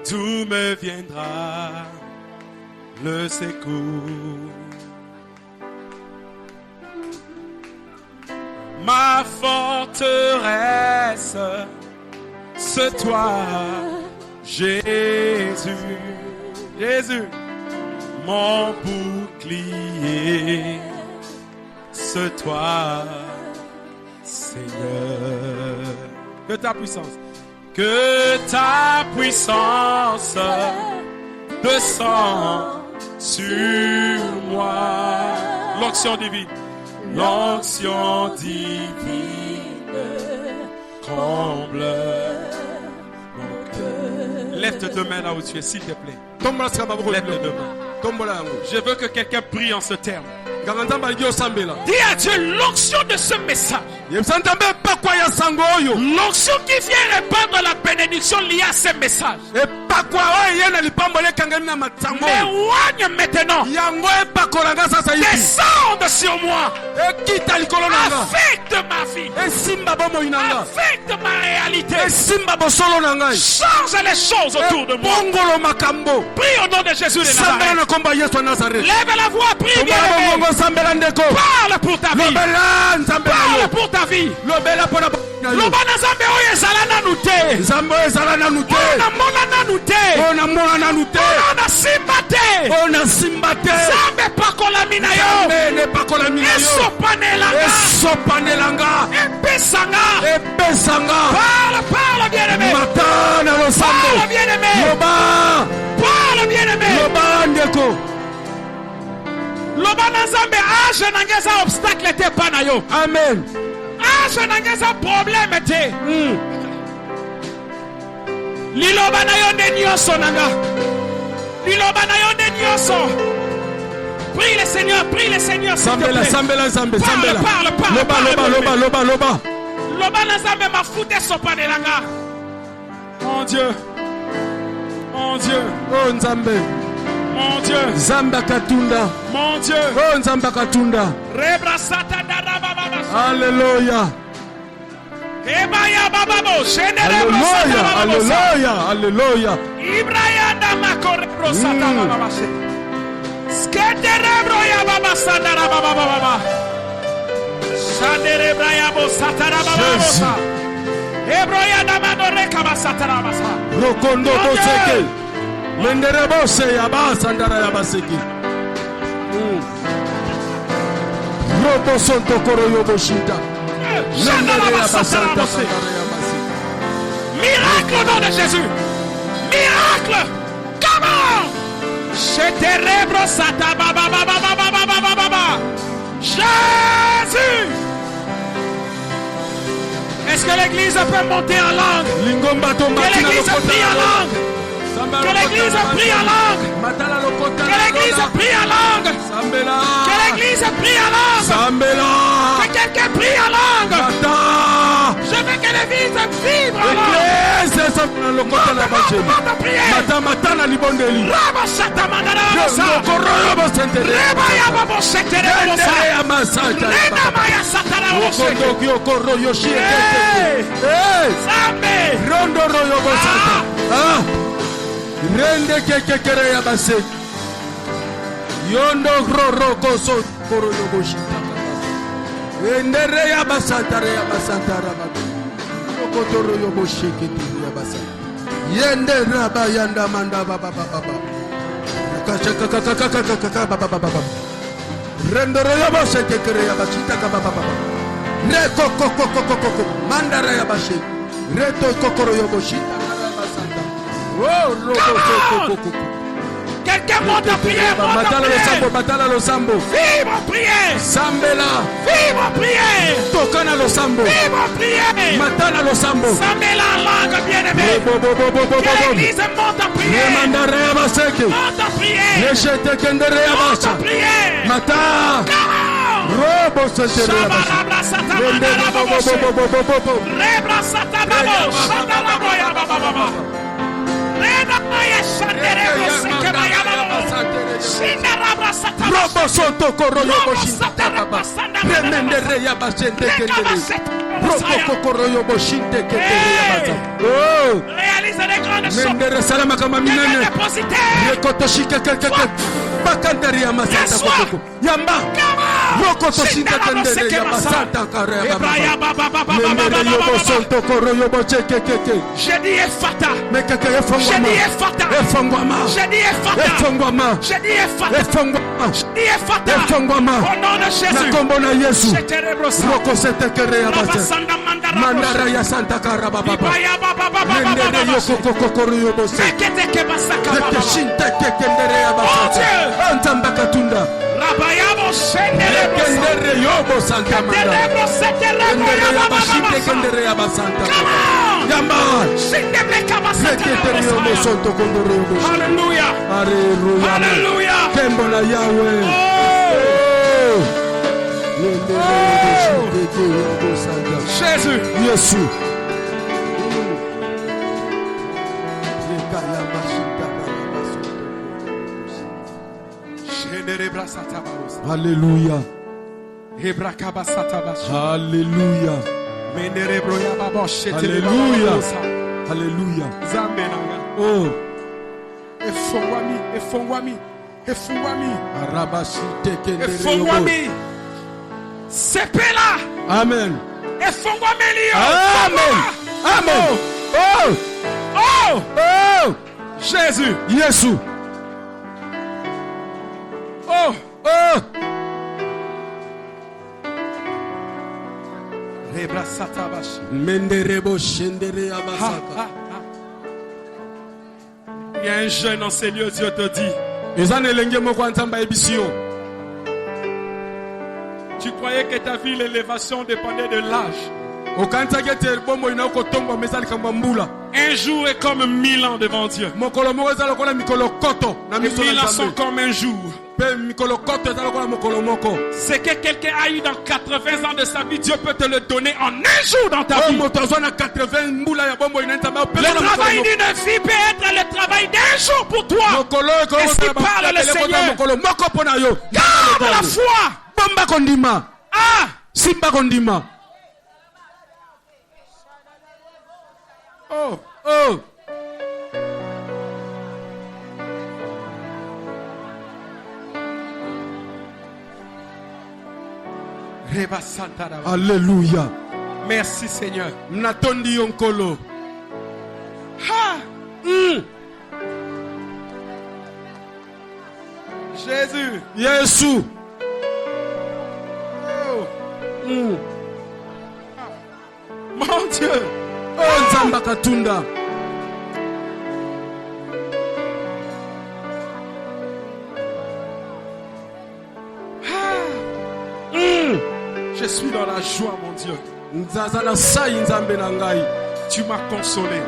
D'où me viendra le secours? Ma forteresse, c'est toi, Jésus. Jésus, mon bouclier, c'est toi, Seigneur. Que ta puissance descend sur moi. L'onction divine. L'onction divine comble mon cœur. Lève tes deux mains là où tu es, s'il te plaît. Lève tes deux mains. Je veux que quelqu'un prie en ce terme. Dis à Dieu l'onction de ce message. L'onction qui vient répandre la bénédiction liée à ce message. M'éloigne maintenant. Descende sur moi. Affecte ma vie. Affecte ma réalité. Change les choses autour de moi. Prie au nom de Jésus de Nazareth. Lève la voix, prie bien. Parle pour ta vie. Parle pour ta vie. Lobana Zambe oye zalana nute. Zambe zalana nute. Ona mona nute. Ona simbate. Zambe pakola mina yo. Zambe ne pakola mina yo. Esopanelanga. Epesanga. Parle bien-aimé. Matana lo sambo. Parle bien-aimé. Parle bien-aimé. Lobana Zambe age nangeza obstacle te pana yo. Amen. Je n'ai problème te. Liloba na yo de nyoso nanga. Liloba na yo de nyoso. Prie le Seigneur, Sambela. Loba. Loba na Zambe ma foute sopa de langa. Mon Dieu. Oh Nzambe. Mon Dieu. Zamba Katunda. Mon Dieu. Oh Nzamba Katunda. Rebra satanda rababa. Alléluia. Alléluia. Ibrayanda makorebro satana baba. Skederebro ya baba sandara baba. Sanderebra ya bo satara baba. Ebroya da manore kaba satara baba. Rokondo boseke. Menderebo se ya ba sandara ya baseki. Robo sonto koroyo boshita. Miracle au nom de Jésus. Miracle. Comment? Chez Ténèbres, Satan. Jésus. Est-ce que l'église peut monter en langue? Que l'église prie en langue. Que l'église prie en langue. Que l'église prie en langue. Que l'église prie en langue. Que quelqu'un prie en langue. Je veux que l'église vibre en langue. Rende kekere ya base. Yondo roko so koro yoboshita. Endere ya basantare ya basantara babu. Okotoro yoboshike ya basa. Yende raba yanda manda baba. Kaka baba. Rendoro yoboshike kere ya bashita baba. Reko koko mandara ya bashi. Reto kokoro yoboshita. Quelqu'un monte à prier. Matala lo sambo. Vive en prière. Sambela. Vive en prière. Tokana lo sambo. Vive en prière. Matala lo sambo. Sambela en langue bien-aimée. Que l'église monte à prier. Monte à prier. Monte à prier. Mata. Robo Rebra Robo soto koroyo boshinte baba. Remendere ya basente kendere. Robo koroyo boshinte kendere ya basa. Oh. Réalise des grandes choses. Mendere salama kama minene. Rekoto shike keke. Bakandari ya masanta koko. Yamba. Rokoto shinte kendere ya basanta kare ya baba. Mendere yo bosoto koroyo bocheke keke. J'ai dit Efata. Mekeke efongwama. J'ai dit Efata. Efongwama. J'ai dit Efata. Efongwama. J'ai dit Efata. Efongwama. J'ai dit Efata. Efongwama. Au nom de Jésus. Nakombo na Yesu. Roko setekere ya basa. Mandara ya santa karaba baba. Mendere yoko kokoro yobose. Kete shinte kendere ya basa. Antamba katunda. Rabayabo sendere kendere yobo santa manda. Kendere ya bashite kendere ya basanta. Yamba. Alléluia. Alléluia. Alléluia. Kembo na Yahweh. Jésus. Yesu. Alléluia. Alléluia. Alléluia. Alléluia. Zambe nanga. Oh. Efongwami. Efungwami. Arabashite Efungwami. Sepela. Amen. Efungwami liyo. Amen. Amen. Oh. Oh. Oh. Jésus. Yesu. Oh. Oh. Rebra satabashi. Menderebo shendere abasaka. Il y a un jeune en ces lieux, Dieu te dit. Tu croyais que ta vie, l'élévation dépendait de l'âge. Un jour est comme 1000 ans devant Dieu. 1000 ans sont comme un jour. C'est que quelqu'un a eu dans 80 ans de sa vie, Dieu peut te le donner en un jour dans ta vie. Le travail d'une vie peut être le travail d'un jour pour toi. Et si parle le Seigneur, garde la foi. Ah! Simba kondima. Oh! Oh! Alléluia. Merci Seigneur. Mnatondi yonkolo. Ha! Jésus. Yesu. Mon Dieu. Oh Nzamba Katunda. Je suis dans la joie, mon Dieu. Tu m'as consolé.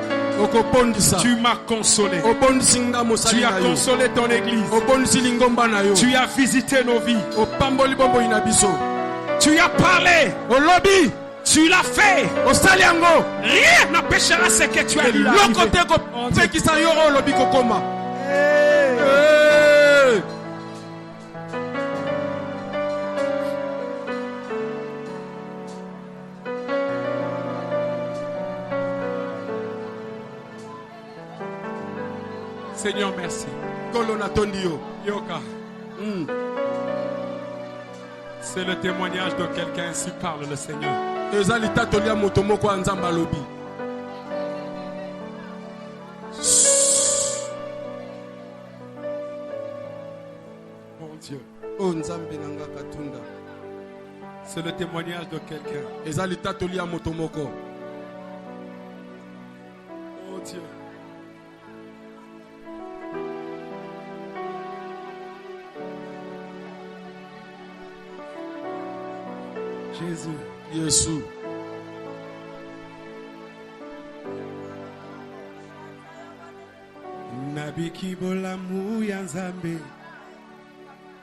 Tu m'as consolé. Tu as consolé ton église. Tu as visité nos vies. Tu as parlé. Tu l'as fait. Rien n'empêchera ce que tu as dit. Seigneur, merci. Yoka. C'est le témoignage de quelqu'un, ainsi parle le Seigneur. Mon Dieu. C'est le témoignage de quelqu'un. Oh Dieu. Jésus. Yesu. Nabiki bolamu ya Nzambe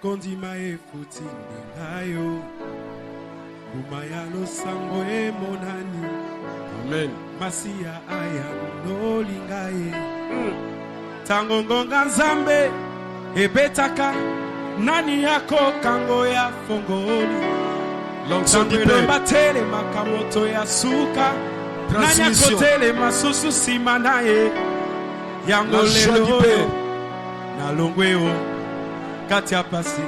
kondima efuti ngayo Bumaya losango emonani. Amen. Masia aya nolingaye. Tango ngonga Nzambe ebetaka nani yako kango ya fongoli. L'onction du Père. Batele makamoto ya suka. Transmission. Nanya kotele masusu simanaye. Yango La joie du lelo. Père. Na longweo. Katia pasi.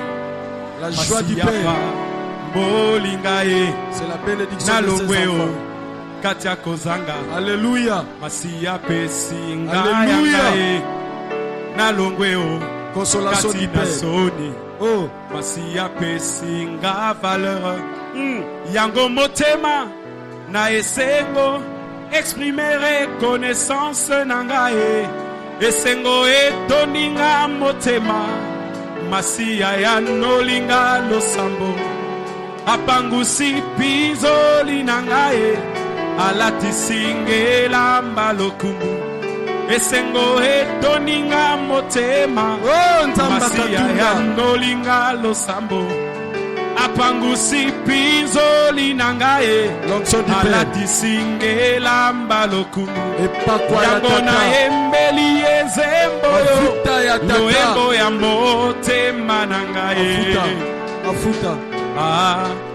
La joie du Père. Bolingaye. C'est la bénédiction Na de ses longweo. enfants. Katia kozanga. Alléluia. Masia pesi Alléluia. Na longweo. Consolation du Père. Soni. Oh. Masia pesi nga valeur. Yango motema na esengo exprimer reconnaissance nangae. Esengo etoninga motema. Masia ya nolinga losambo. Apangusi pizoli nangae. Alatisingela mbalokumu. Esengo etoninga motema. Oh, Masia ya nolinga losambo. Apangusi pizoli nangae. L'onction du Père. Alatisingela mbalokumu. Epakwa ya Yango na tata. embeli ezembo. Mafuta ya tata. Noembo ya motema nangae. Mafuta.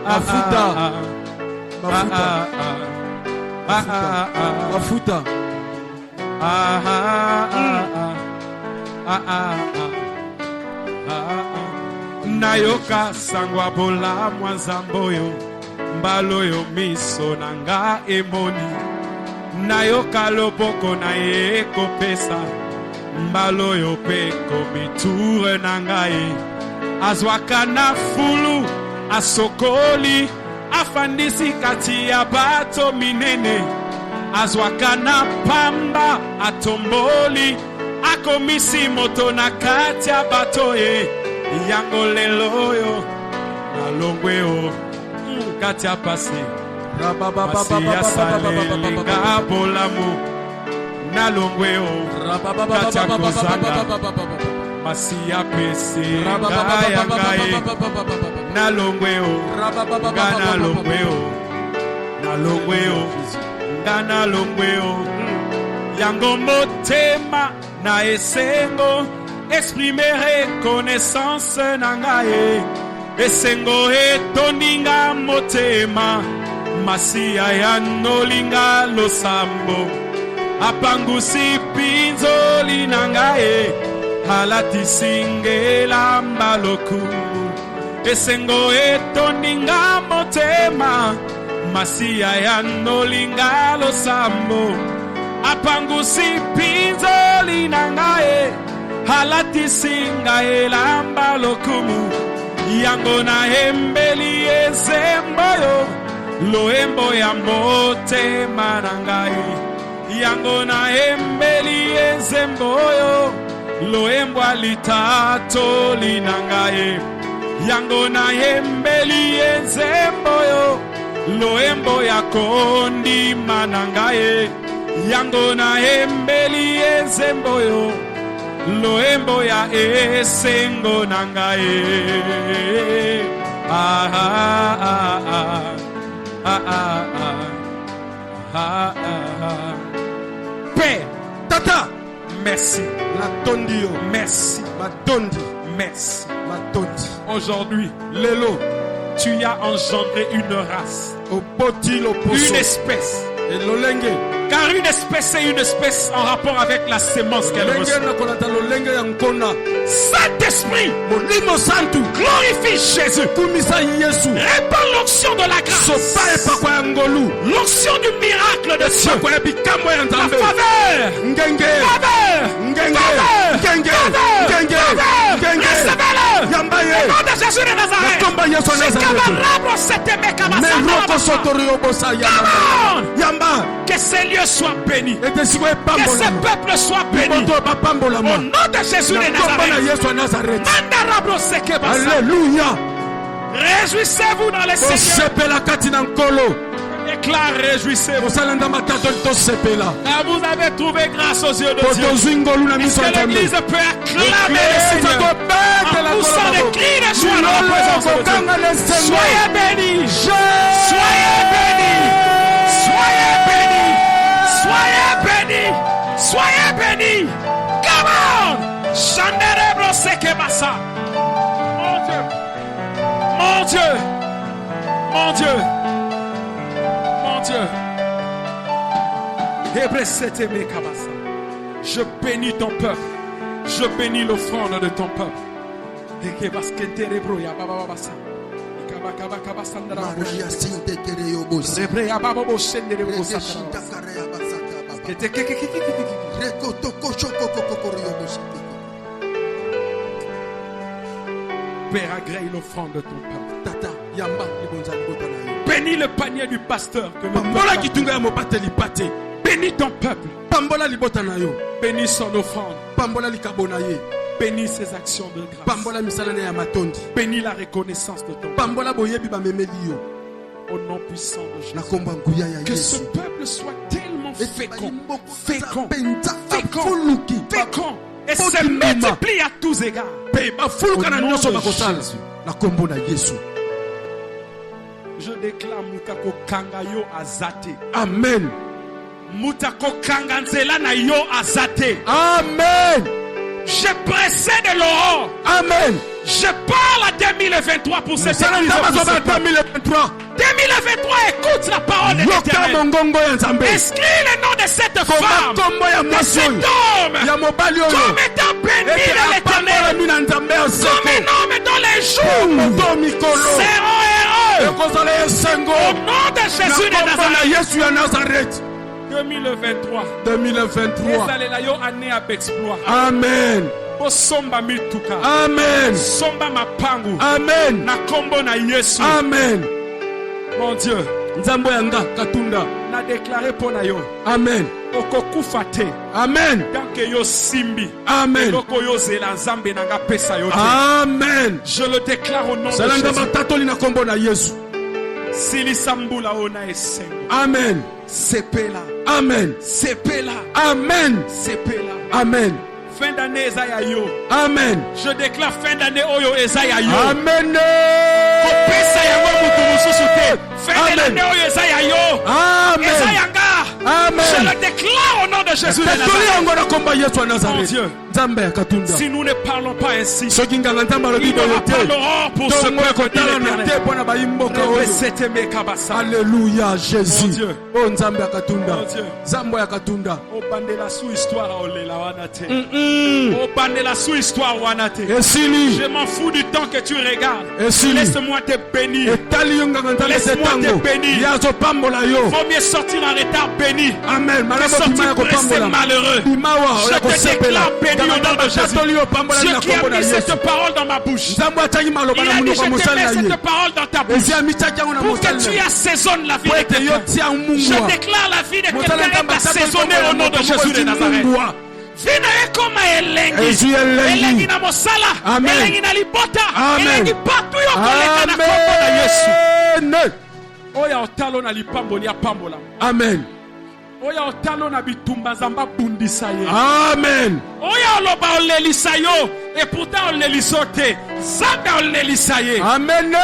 Mafuta. Mafuta. Mafuta. nayoka sangwa bola mwanzamboyo mbaloyo miso nanga emoni nayoka loboko na ye kopesa mbaloyo peko miture nangaye azwaka na fulu asokoli afandisi kati ya bato minene azwaka na pamba atomboli akomisi moto na kati ya bato ye yango leloyo nalongweo kati ya pasi masi ya salelinga bolamu nalongweo kati ya kozanga masi ya pese nga ya ngaye nalongweo nga nalongweo nga nalongweo yango motema na esengo exprimer reconnaissance na ngaye esengo etoninga motema masiya ya nolinga losambo apangusi pinzoli na ngaye alatisingela mbalokumu esengo etoninga motema masiya ya nolinga losambo apangusi pinzoli na ngaye halatisingaela mbalokumu yango na embeli ezemboyo loembo ya motema na ngaye yango na embeli ezemboyo loembo alitato lina ngaye yango na embeli ezemboyo loembo ya kondima na ngaye yango na embeli ezemboyo loembo ya esengo na ngaye Père, Tata, merci. La tondio, merci. Ma tondi, merci. Ma tondi. Aujourd'hui, Lelo, tu as engendré une race, une espèce. Car une espèce est une espèce en rapport avec la sémence qu'elle reçoit. Saint-Esprit, glorifie Jésus. Répand l'onction de la grâce. L'onction du miracle de Dieu. La faveur. Recevez-le. Au nom de Jésus de Nazareth. Que ces lieux soient bénis. Que ce peuple soit béni. Au nom de Jésus de Nazareth. Alléluia. Réjouissez-vous dans les Seigneurs. Déclare, réjouissez-vous. Car vous avez trouvé grâce aux yeux de Dieu. Est-ce que l'Église peut acclamer le Seigneur en poussant des cris de joie dans la présence de Dieu? Soyez bénis. Soyez bénis. Soyez bénis. Soyez bénis. Soyez bénis. Come on. Chanderebro sekebasa. Mon Dieu. Mon Dieu. Mon Dieu. Je bénis ton peuple. Je bénis l'offrande de ton peuple. Père, agrée l'offrande de ton peuple. Bénis le panier du pasteur que le peuple. Bénis ton peuple. Bénis son offrande. Bénis ses actions de grâce. Bénis la reconnaissance de ton peuple. Au nom puissant de Jésus. Que ce peuple soit tellement fécond et se multiplie à tous égards. Au nom de Jésus. Je déclare Mutako Kangayo Azate. Amen. Mutako Kanganzela na yo Azate. Amen. Je précède l'aurore. Amen. Je parle à 2023 pour cette église. 2023, écoute la parole de l'Éternel. Inscris le nom de cette femme, de cet homme, comme étant béni de l'Éternel, comme un homme dans les jours esengo. Au nom de Jésus de Nazareth. Yesu ya Nazareth. 2023. 2023. Ezalela yo année à exploit. Amen. Osomba mituka. Amen. Somba mapangu. Amen. Na kombo na Yesu. Amen. Mon Dieu. Nzambo yanga katunda. Na déclaré pour na yo. Amen. Okokufa te. Amen. Tanke yo simbi. Amen. Loko yo zela nzambe nanga pesa yo te. Amen. Je le déclare au nom de Salanga Jésus. matatoli na kombo na Yesu. Sili sambula ona esengo. Amen. Sepela. Amen. Sepela. Amen. Sepela. Amen. Fin d'année ezaya yo. Amen. Je déclare fin d'année oyo ezaya yo. Amen. Kopesa yango mutu mususu te. Fin d'année oyo ezaya yo. Amen. Ezaya nga. Amen. Je le déclare au nom de Jésus de Nazareth. Mon Dieu. Si nous ne parlons pas ainsi, Ils ils n'aura pas l'aurore pour ce peuple dit l'Éternel. Alléluia, Jésus. Mon Dieu. Oh Nzambe ya Katunda. Mon Dieu. Zambo ya Katunda. Obandela sous histoire olela wana te. Obandela sous histoire wana te. Esili. Je m'en fous du temps que tu regardes. Esili. Laisse-moi te bénir. Laisse-moi te bénir. Yazo pambola yo. Vaut mieux sortir en retard béni. Amen. Que sortir pressé malheureux. Je te déclare béni au nom de Jésus. Dieu qui a mis cette parole dans ma bouche. Il a dit je te mets cette parole dans ta bouche pour que tu assaisonnes la vie de quelqu'un. Je déclare la vie de quelqu'un est assaisonnée au nom de Jésus de Nazareth. Vina ekoma elengi. Elengi na mosala. Elengi na libota. Elengi partout yo koleka na kombo na Yesu. Oya otalo na lipamboli apambola. Amen. Oya otalo na bitumba nzamba bundisa ye. Amen. Oya oloba olelisa yo et pourtant oleliso te. Nzambe olelisa ye. Amen.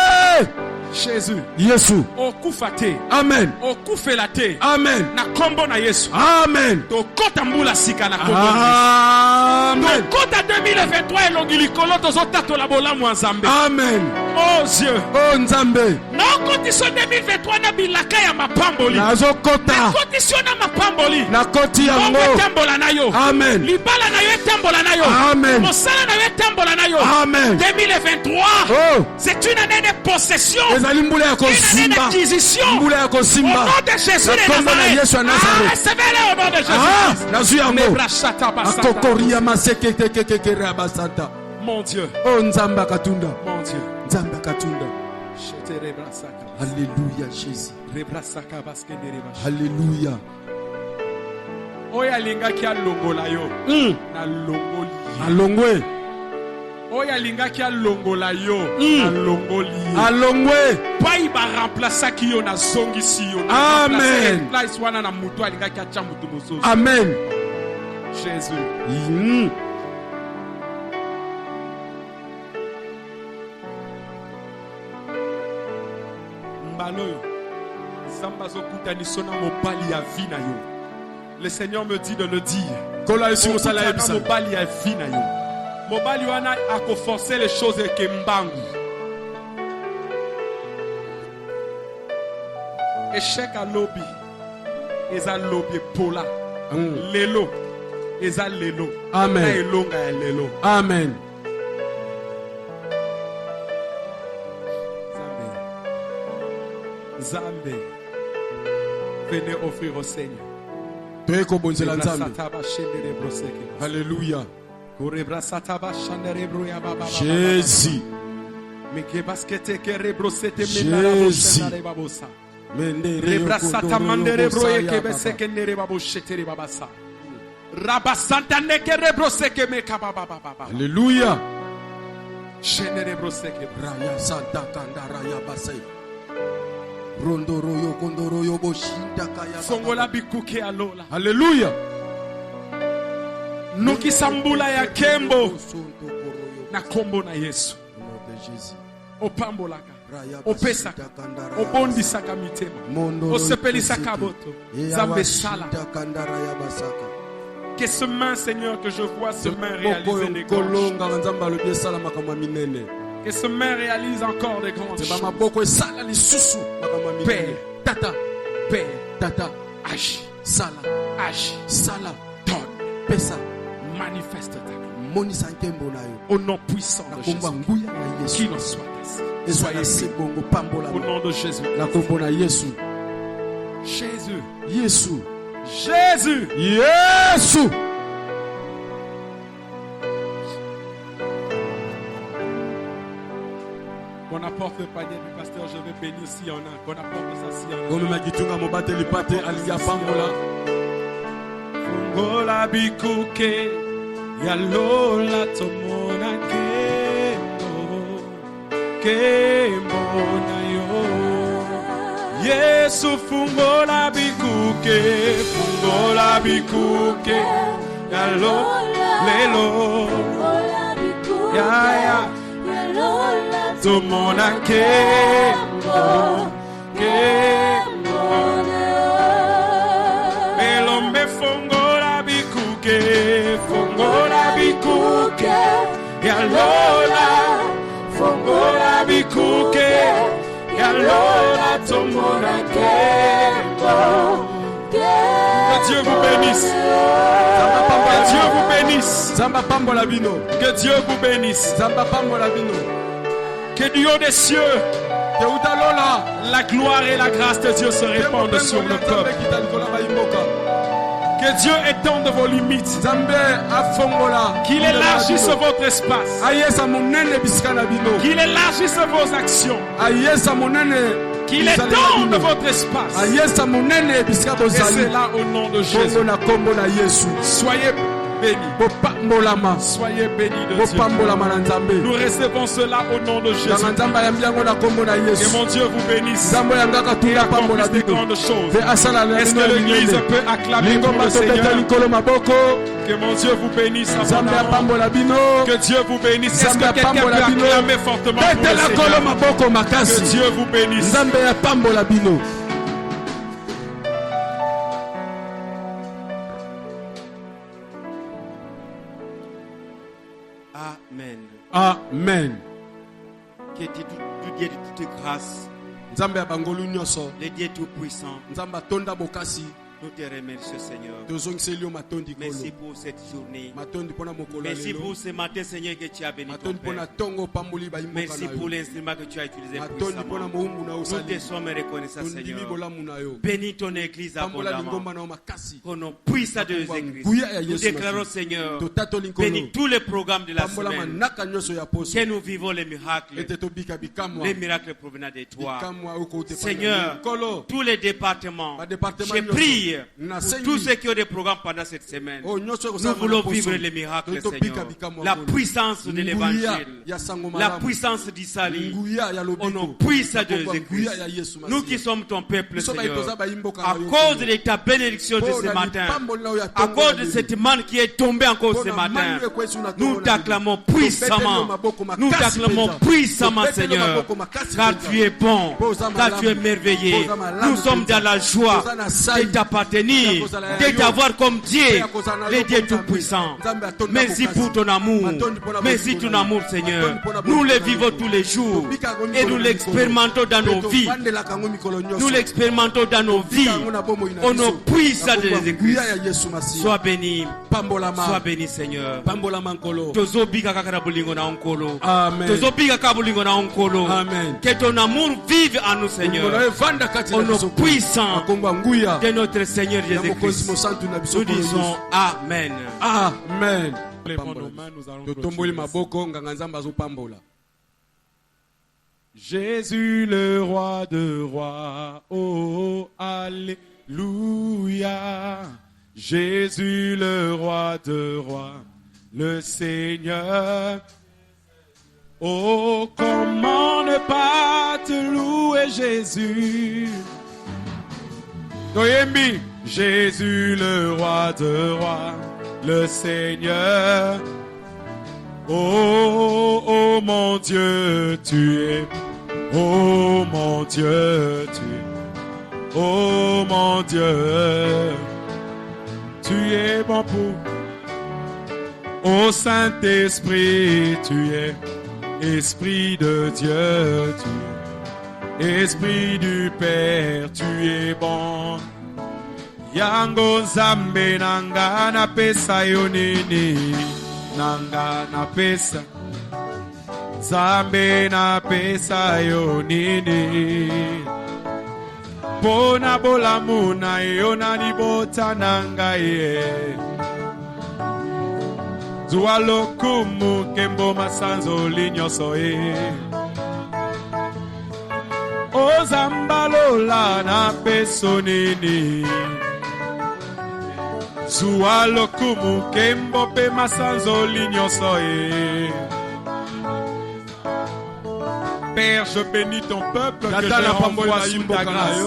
Jésus. Yesu. Okufa te. Amen. Okufela te. Amen. Na kombo na Yesu. Amen. Tokota mbula sika na kombo na Yesu. Amen. Tokota 2023 elongi likolo tozotatola bolamu ya Nzambe. Amen. Oh Dieu. Oh Nzambe. Na okotisa 2023 na bilaka ya mapamboli. Nazokota. Na okotisa na mapamboli. Na koti yango. Bongo etambola na yo. Amen. Libala na yo etambola na yo. Amen. Mosala na yo etambola na yo. Amen. 2023. Oh. C'est une année de possession. Ezali mbula ya Une année kosimba. d'acquisition. Mbula ya Au kosimba. nom de Jésus de Kombo na Yesu ya Nazareth. Nazareth. Recevez-le au nom de Jésus. Nazu yango. Nebrashata basata. Akokoria maseke tekekekere abasanta. Mon Dieu. Oh Nzamba Katunda. Mon Dieu. Nzamba Katunda. Shete rebrasaka. Alléluia Jésus. Rebrasaka baskende rebash. Alléluia. Oya lingaki alongola yo. Na longoli. Alongwe. Oya lingaki alongola yo. Na longoli. Alongwe. Pai ba remplacer ki yo na zongisi yo. Amen. Place wana na mutu alingaki acha mutu mosusu. Amen. Jésus. Mbaloyo. Zamba zokutanisona mobali ya vie na yo. Le Seigneur me dit de le dire. Kola esi mosala ebisa. Mobali ya vie na yo. Mobali wana akoforcer les choses ke mbangu. Échec à lobby. Eza lobby pola. Lelo. Eza lelo. Amen. Na elonga ya lelo. Amen. Zambé. Venez offrir au Seigneur. Toyeko bonzela Nzambe. Alléluia. Jésus. Jésus. Alléluia. Raya Santa Kandaraya Basay. Rondoroyo Kondoroyo Boshinda Kaya. Fongola bikuke alola. Alléluia. Nokisambula ya kembo na kombo na Yesu. Opambolaka. Opesaka. Obondisaka mitema. Osepelisaka boto. Zambe sala. Que ce main, Seigneur, que je vois ce main réaliser des grandes choses. Que ce main réalise encore des grandes choses. Père, Tata, Père, Tata, agis, Sala, agis, Sala, donne, Pesa, manifeste ta gloire. Moni Sankembo na yo. Au nom puissant de Jésus. Nakomba nguya na Yesu. Qu'il en soit ainsi. Soyez bénis. Au nom de Jésus. Jésus. Jésus. Jésus. Jésus. Qu'on apporte le panier du pasteur, je vais bénir s'il y en a. Qu'on apporte ça s'il y en a. Fungola bikuke, yalola tomona kemona yo. Yesu fungola bikuke, yalola lelo. Ya. Tomona Elombe fongola bikuke, yalola fongola bikuke, yalola tomona Que Dieu vous bénisse. Que Dieu vous bénisse. Que Dieu vous bénisse. Que du haut des cieux, la gloire et la grâce de Dieu se répandent sur le peuple. Que Dieu étende vos limites. Qu'il élargisse votre espace. Qu'il élargisse vos actions. Qu'il étende votre espace. Et c'est là au nom de Jésus. Soyez bénis. Soyez bénis de Dieu. Nous recevons cela au nom de Jésus. Que mon Dieu vous bénisse. Et accomplisse des grandes choses. Est-ce que l'Église peut acclamer pour le Seigneur? Que mon Dieu vous bénisse abondamment. Que Dieu vous bénisse. Est-ce que quelqu'un peut acclamer fortement pour le Seigneur? Que Dieu vous bénisse. Amen. Amen. Que Dieu de toute grâce, le Dieu tout-puissant, nous te remercions, Seigneur. Merci pour cette journée. Merci pour ce matin, Seigneur, que tu as béni ton Père. Merci pour l'instrument que tu as utilisé puissamment. Nous te sommes reconnaissants, Seigneur. Bénis ton Église abondamment. Qu'on nous puisse à deux églises. Nous déclarons, Seigneur, bénis tous les programmes de la semaine. Que nous vivons les miracles. Les miracles provenant de toi. Seigneur, tous les départements, je prie pour tous ceux qui ont des programmes pendant cette semaine. Nous voulons vivre les miracles, Seigneur. La puissance de l'évangile, la puissance du salut. On nous puisse à deux églises. Nous qui sommes ton peuple, Seigneur, à cause de ta bénédiction de ce matin, à cause de cette manne qui est tombée encore ce matin, nous t'acclamons puissamment. Nous t'acclamons puissamment, Seigneur, car tu es bon, car tu es merveilleux. Nous sommes dans la joie de t'appartenir, de t'avoir comme Dieu, le Dieu tout-puissant. Merci pour ton amour. Merci ton amour, Seigneur. Nous le vivons tous les jours et nous l'expérimentons dans nos vies. Nous l'expérimentons dans nos vies. On nous puisse à des églises. Sois béni. Sois béni, Seigneur. Amen. Que ton amour vive en nous, Seigneur. On nous puissant de notre Seigneur Jésus-Christ. Nous disons Amen. Amen. Jésus le roi de rois, oh alléluia. Jésus le roi de rois, le Seigneur. Oh, comment ne pas te louer, Jésus. Noémie, Jésus le roi de rois, le Seigneur. Oh, oh mon Dieu, tu es. Oh mon Dieu, tu es. Oh mon Dieu, tu es bon pour. Oh Saint-Esprit, tu es. Esprit de Dieu, tu es. Esprit du Père, tu es bon. Yango Zambe nanga na pesa yonini. Nanga na pesa. Zambe na pesa yo nini Pona bolamu na yo na libota nanga ye Zua lokumu kembo masanzo linyoso ye Ozambalola na peso nini Zua lokumu kembo pe masanzo linyoso ye Père, je bénis ton peuple que je renvoie sous ta grâce.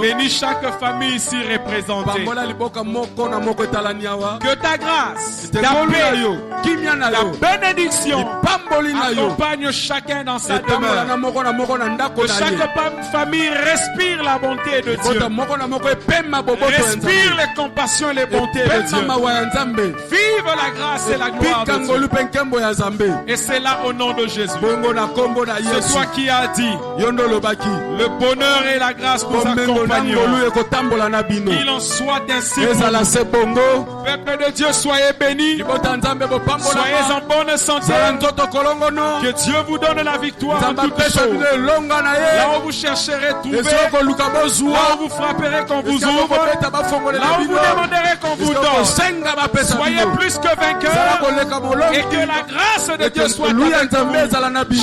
Bénis chaque famille ici représentée. Que ta grâce, ta paix, la bénédiction accompagne chacun dans sa demeure. Que chaque famille respire la bonté de Dieu. Respire les compassions et les bontés de Dieu. Vive la grâce et la gloire de Dieu. Et c'est là au nom de Jésus. C'est toi qui as dit le bonheur et la grâce nous accompagneront. Qu'il en soit ainsi. Peuple de Dieu, soyez bénis. Soyez en bonne santé. Que Dieu vous donne la victoire en toutes choses. Là où vous chercherez trouver, là où vous frapperez qu'on vous ouvre, là où vous demanderez qu'on vous donne. Soyez plus que vainqueurs et que la grâce de Dieu soit avec vous.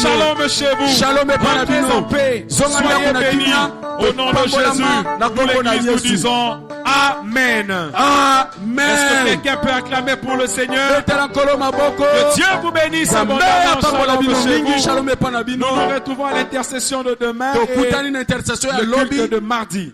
Shalom chez vous. Shalom rentrez en paix. Soyez bénis. Au nom de Jésus, nous l'église nous disons Amen. Amen. Est-ce que quelqu'un peut acclamer pour le Seigneur? Que Dieu vous bénisse abondamment. Shalom chez vous. Nous nous retrouvons à l'intercession de demain et le culte de mardi.